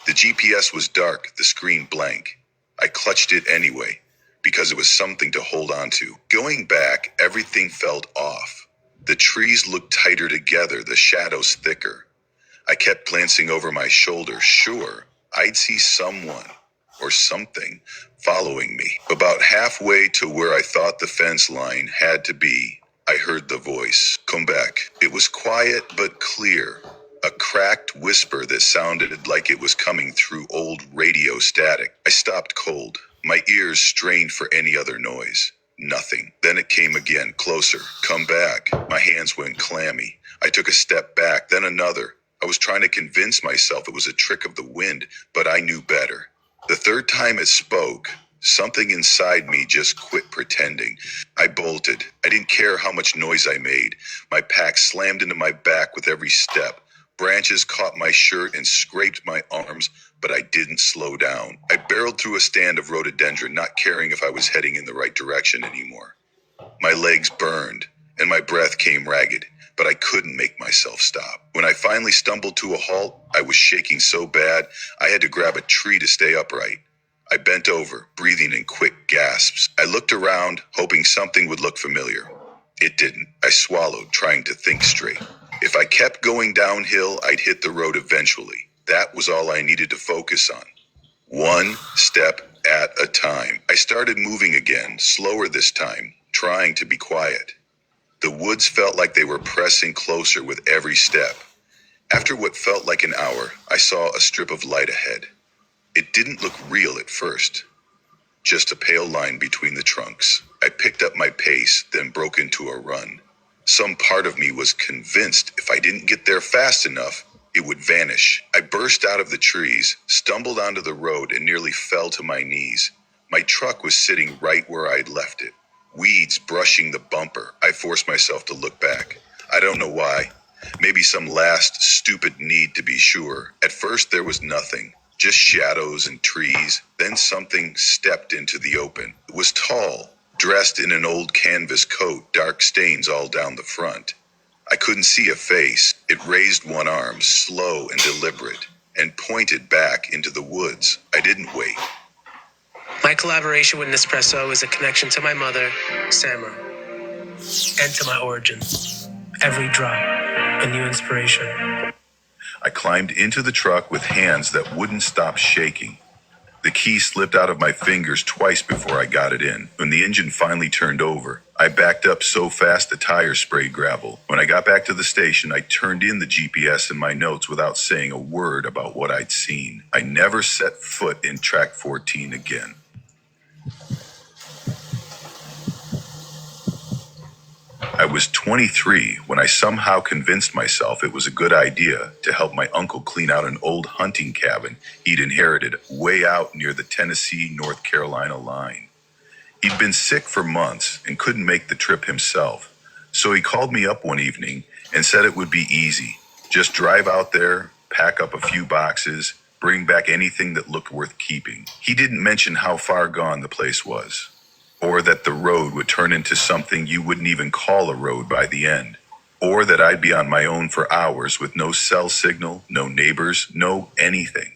The GPS was dark, the screen blank. I clutched it anyway, because it was something to hold on to. Going back, everything felt off. The trees looked tighter together, the shadows thicker. I kept glancing over my shoulder, sure, I'd see someone or something following me. About halfway to where I thought the fence line had to be, I heard the voice. Come back. It was quiet but clear. A cracked whisper that sounded like it was coming through old radio static. I stopped cold. My ears strained for any other noise. Nothing. Then it came again, closer. Come back. My hands went clammy. I took a step back, then another. I was trying to convince myself it was a trick of the wind, but I knew better. The third time it spoke, something inside me just quit pretending. I bolted. I didn't care how much noise I made. My pack slammed into my back with every step. Branches caught my shirt and scraped my arms, but I didn't slow down. I barreled through a stand of rhododendron, not caring if I was heading in the right direction anymore. My legs burned, and my breath came ragged, but I couldn't make myself stop. When I finally stumbled to a halt, I was shaking so bad, I had to grab a tree to stay upright. I bent over, breathing in quick gasps. I looked around, hoping something would look familiar. It didn't. I swallowed, trying to think straight. If I kept going downhill, I'd hit the road eventually. That was all I needed to focus on. One step at a time. I started moving again, slower this time, trying to be quiet. The woods felt like they were pressing closer with every step. After what felt like an hour, I saw a strip of light ahead. It didn't look real at first. Just a pale line between the trunks. I picked up my pace, then broke into a run. Some part of me was convinced if I didn't get there fast enough, it would vanish. I burst out of the trees, stumbled onto the road, and nearly fell to my knees. My truck was sitting right where I'd left it. Weeds brushing the bumper. I forced myself to look back. I don't know why. Maybe some last stupid need to be sure. At first there was nothing. Just shadows and trees. Then something stepped into the open. It was tall, dressed in an old canvas coat, dark stains all down the front. I couldn't see a face. It raised one arm, slow and deliberate, and pointed back into the woods. I didn't wait. My collaboration with Nespresso is a connection to my mother, Samra, and to my origins. Every drop, a new inspiration. I climbed into the truck with hands that wouldn't stop shaking. The key slipped out of my fingers twice before I got it in. When the engine finally turned over, I backed up so fast the tires sprayed gravel. When I got back to the station, I turned in the GPS and my notes without saying a word about what I'd seen. I never set foot in Track 14 again. I was 23 when I somehow convinced myself it was a good idea to help my uncle clean out an old hunting cabin he'd inherited way out near the Tennessee-North Carolina line. He'd been sick for months and couldn't make the trip himself, so he called me up one evening and said it would be easy. Just drive out there, pack up a few boxes, bring back anything that looked worth keeping. He didn't mention how far gone the place was, or that the road would turn into something you wouldn't even call a road by the end, or that I'd be on my own for hours with no cell signal, no neighbors, no anything.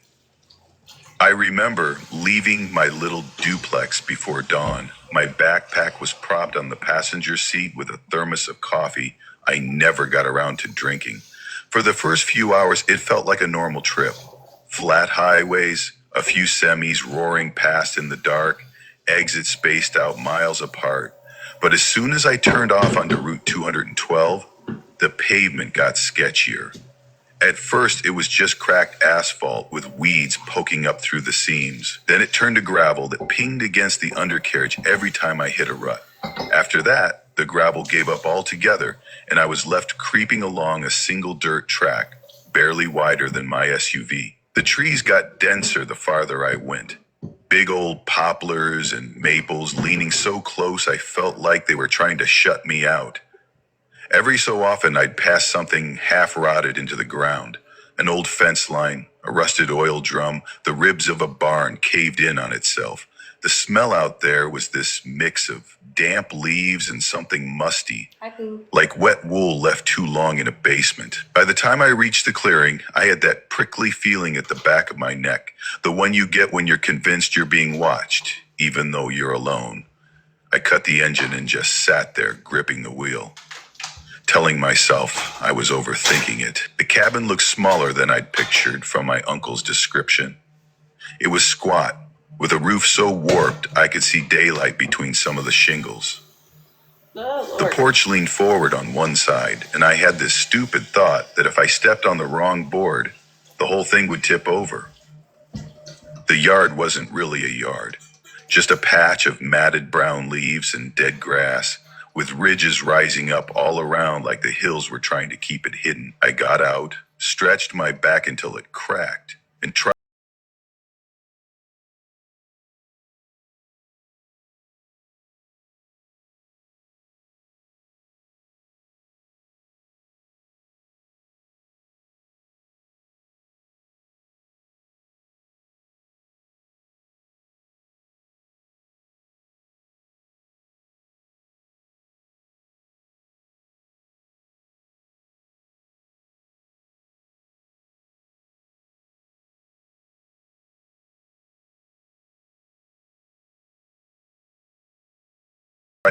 I remember leaving my little duplex before dawn. My backpack was propped on the passenger seat with a thermos of coffee I never got around to drinking. For the first few hours, it felt like a normal trip. Flat highways, a few semis roaring past in the dark, exits spaced out miles apart. But as soon as I turned off onto Route 212, the pavement got sketchier. At first, it was just cracked asphalt with weeds poking up through the seams. Then it turned to gravel that pinged against the undercarriage every time I hit a rut. After that, the gravel gave up altogether, and I was left creeping along a single dirt track, barely wider than my SUV. The trees got denser the farther I went. Big old poplars and maples leaning so close I felt like they were trying to shut me out. Every so often, I'd pass something half-rotted into the ground. An old fence line, a rusted oil drum, the ribs of a barn caved in on itself. The smell out there was this mix of damp leaves and something musty, like wet wool left too long in a basement. By the time I reached the clearing, I had that prickly feeling at the back of my neck, the one you get when you're convinced you're being watched, even though you're alone. I cut the engine and just sat there, gripping the wheel, telling myself I was overthinking it. The cabin looked smaller than I'd pictured from my uncle's description. It was squat, with a roof so warped I could see daylight between some of the shingles. The porch leaned forward on one side, and I had this stupid thought that if I stepped on the wrong board, the whole thing would tip over. The yard wasn't really a yard, just a patch of matted brown leaves and dead grass, with ridges rising up all around like the hills were trying to keep it hidden. I got out, stretched my back until it cracked, and tried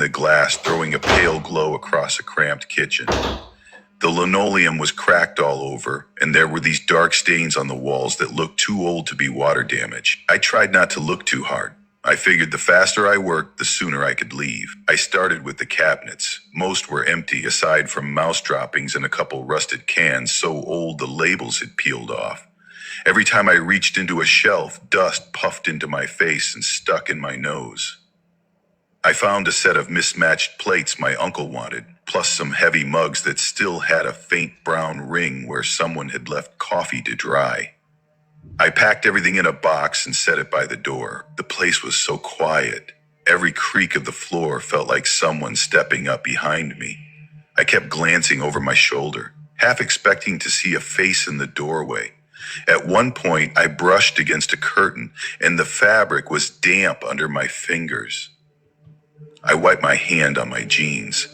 the glass, throwing a pale glow across a cramped kitchen. The linoleum was cracked all over, and there were these dark stains on the walls that looked too old to be water damage. I tried not to look too hard. I figured the faster I worked, the sooner I could leave. I started with the cabinets. Most were empty, aside from mouse droppings and a couple rusted cans so old the labels had peeled off. Every time I reached into a shelf, dust puffed into my face and stuck in my nose. I found a set of mismatched plates my uncle wanted, plus some heavy mugs that still had a faint brown ring where someone had left coffee to dry. I packed everything in a box and set it by the door. The place was so quiet. Every creak of the floor felt like someone stepping up behind me. I kept glancing over my shoulder, half expecting to see a face in the doorway. At one point, I brushed against a curtain, and the fabric was damp under my fingers. I wiped my hand on my jeans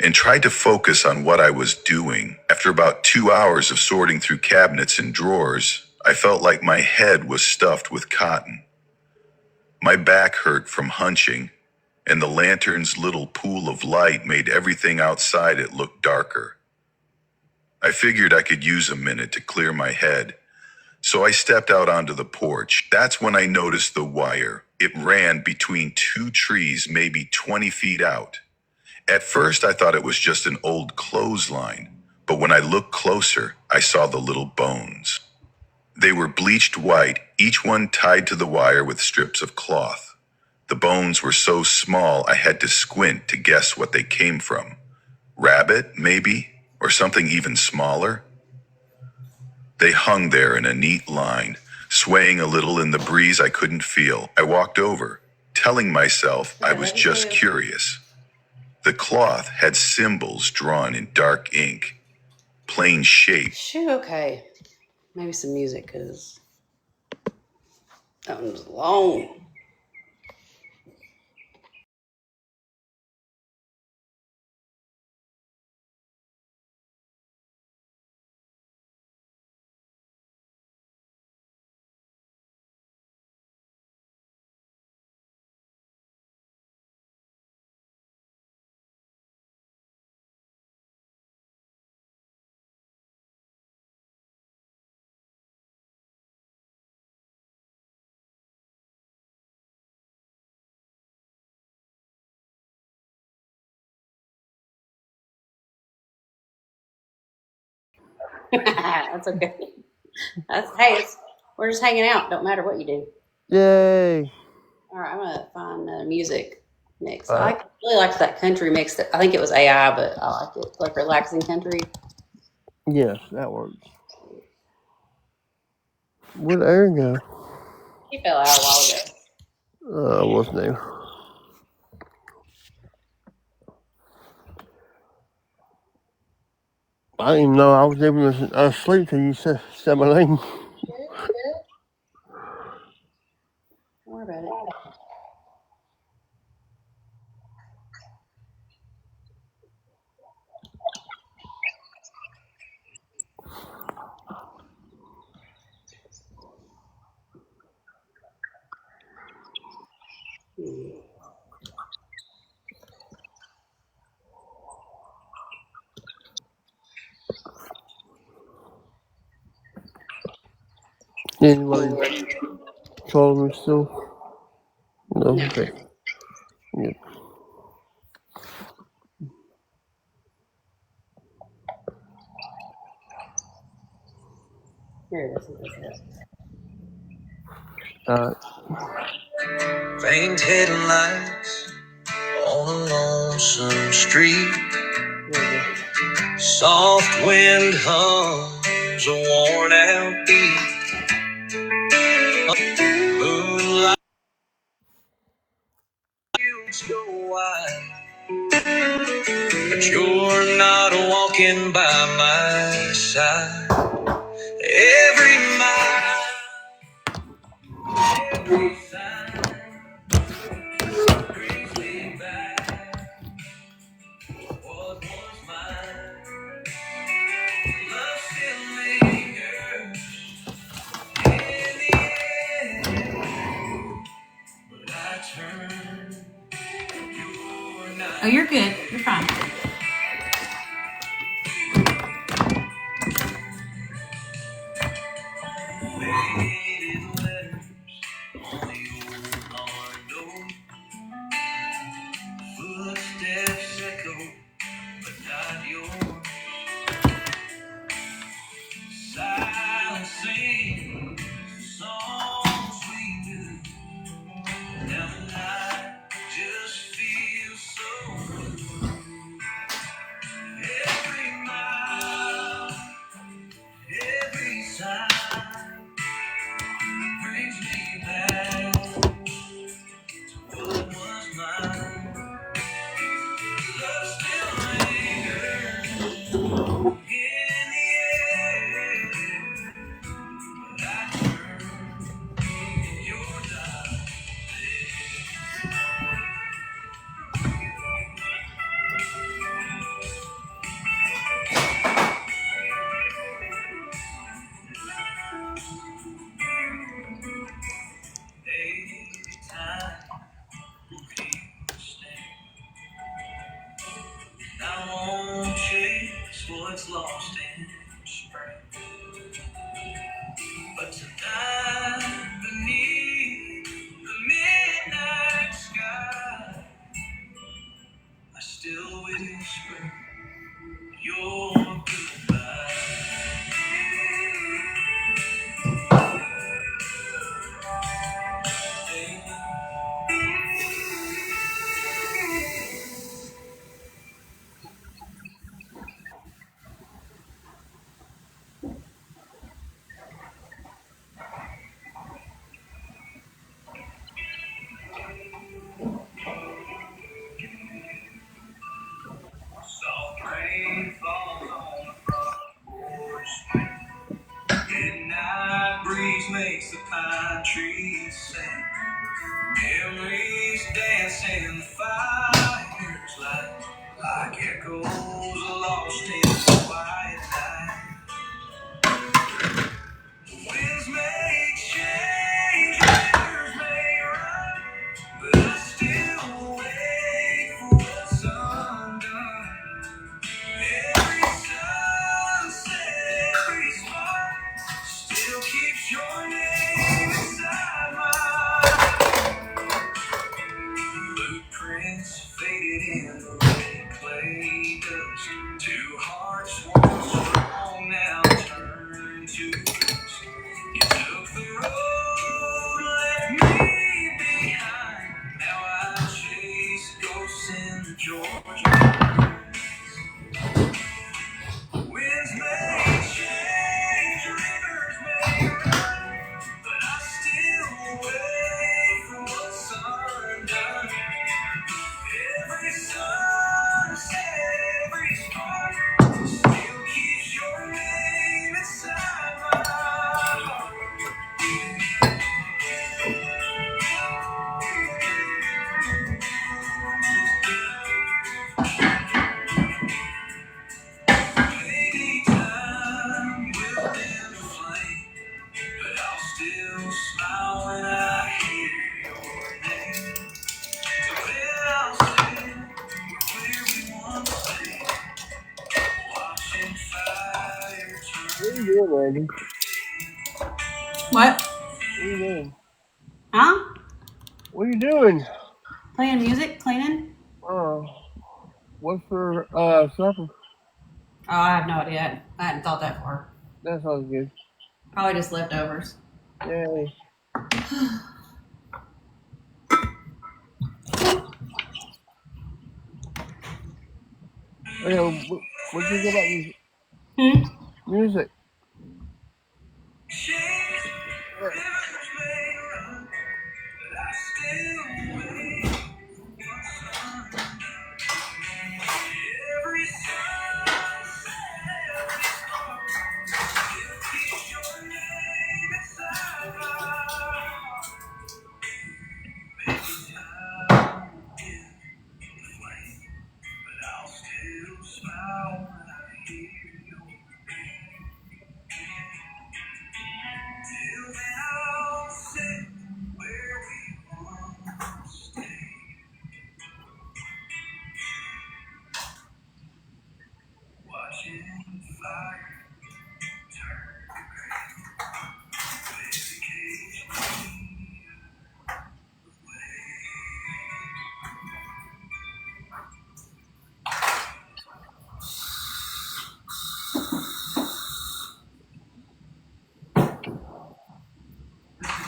and tried to focus on what I was doing. After about 2 hours of sorting through cabinets and drawers, I felt like my head was stuffed with cotton. My back hurt from hunching, and the lantern's little pool of light made everything outside it look darker. I figured I could use a minute to clear my head, so I stepped out onto the porch. That's when I noticed the wire. It ran between two trees, maybe 20 feet out. At first, I thought it was just an old clothesline, but when I looked closer, I saw the little bones. They were bleached white, each one tied to the wire with strips of cloth. The bones were so small I had to squint to guess what they came from. Rabbit, maybe? Or something even smaller? They hung there in a neat line, swaying a little in the breeze I couldn't feel. I walked over, telling myself I was just curious. The cloth had symbols drawn in dark ink, plain shape. Shoot, okay. Maybe some music, because that one was long. That's okay. We're just hanging out. Don't matter what you do. Yay! All right, I'm gonna find music mix. I really liked that country mix. I think it was AI, but I like it, like relaxing country. Yes, that works. Where'd Aaron go? He fell out a while ago. What's new? I didn't even know I was even asleep till you said my name. Don't worry about it. Anybody calling me still? No. No. Okay. Good. Here it is. Faint headlights on a lonesome street. Soft wind hums a worn out beat. Moonlight fields go wide, but you're not walking by my side. Every mile, every sign brings me back to what was mine. Love still lingers in the air, but I turn. You're not. Oh, you're good. You're fine. Faded letters on the old barn door. Footsteps echo, but not yours. Silence sings the songs we knew. Now the night just feels so blue. Every mile, every sign brings me back to what was mine. Love still lingers in the air, but I turn, you're not there. Time will keep staying. I won't chase what's lost in spring. But tonight, beneath the midnight sky, I still whisper your goodbye. lost in the quiet night. Winds may change, rivers may run, but I still wait for what's undone. Every sunset, every spark still keeps your name inside my heart. Blueprints faded in the red clay dust. Two hearts once strong now turn to dust. You took the road, left me behind. Now I chase ghosts in the Georgia. Winds may change, rivers may run, but I still wait for what's undone. Every sunset, every spark still keeps your name inside my heart. Maybe time will dim the flame, but I'll still smile when I hear your name. So then I'll stand where we once lay, watching fire What are you turn. doing, Andy? What? What are you doing? Huh? What are you doing? Playing music, cleaning? Oh, what's for supper? Oh, I have no idea. I hadn't thought that far. That sounds good. Probably just leftovers. Yay. Okay, what do you think about music? Hmm? Music. Change, rivers may run, but I still wait for what's undone. Every sunset, every spark still keeps your name inside my heart. Maybe time will dim the flame, but I'll still smile when I hear your name. Till then I'll sit where we once stayed, watching fire turn to gray, with occasionally away.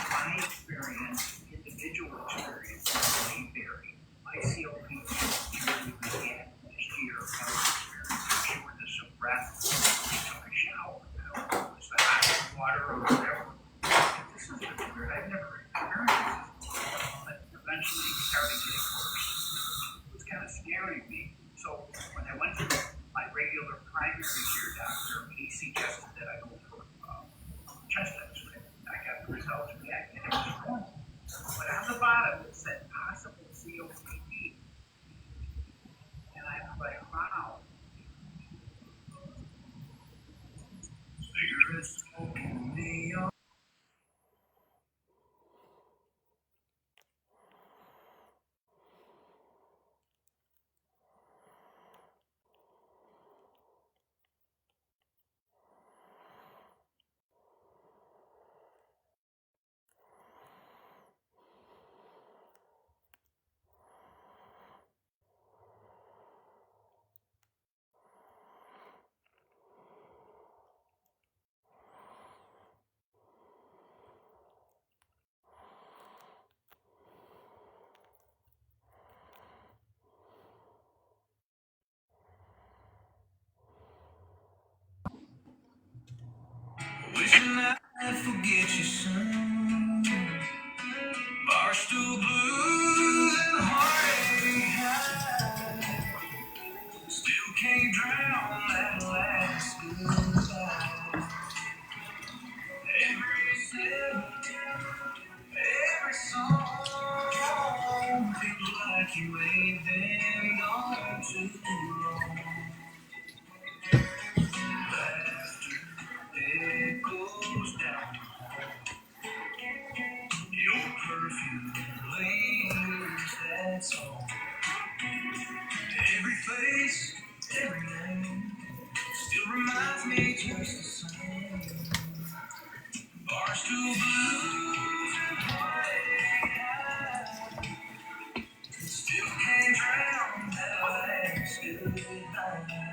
My experience, individual experience, may vary. My COPD during the began this year, I was experiencing shortness of breath. I took a shower. I don't know, was that hot water or whatever. This is weird. I've never experienced this, but eventually it started getting worse. It was kind of scaring me. So when I went to my regular primary care doctor, he suggested that I go for chest x-ray. I got the results back and it was normal. But on the bottom it said possible COPD. And I was like, wow. Cigarettes smoking me on. Wishing I'd forget you soon. Barstool blues and heartache high. Still can't drown that last goodbye. Every step, every song feels like you ain't been gone too long. Every face, every name still reminds me just the same. Barstool blues and white, still can't drown that last goodnight.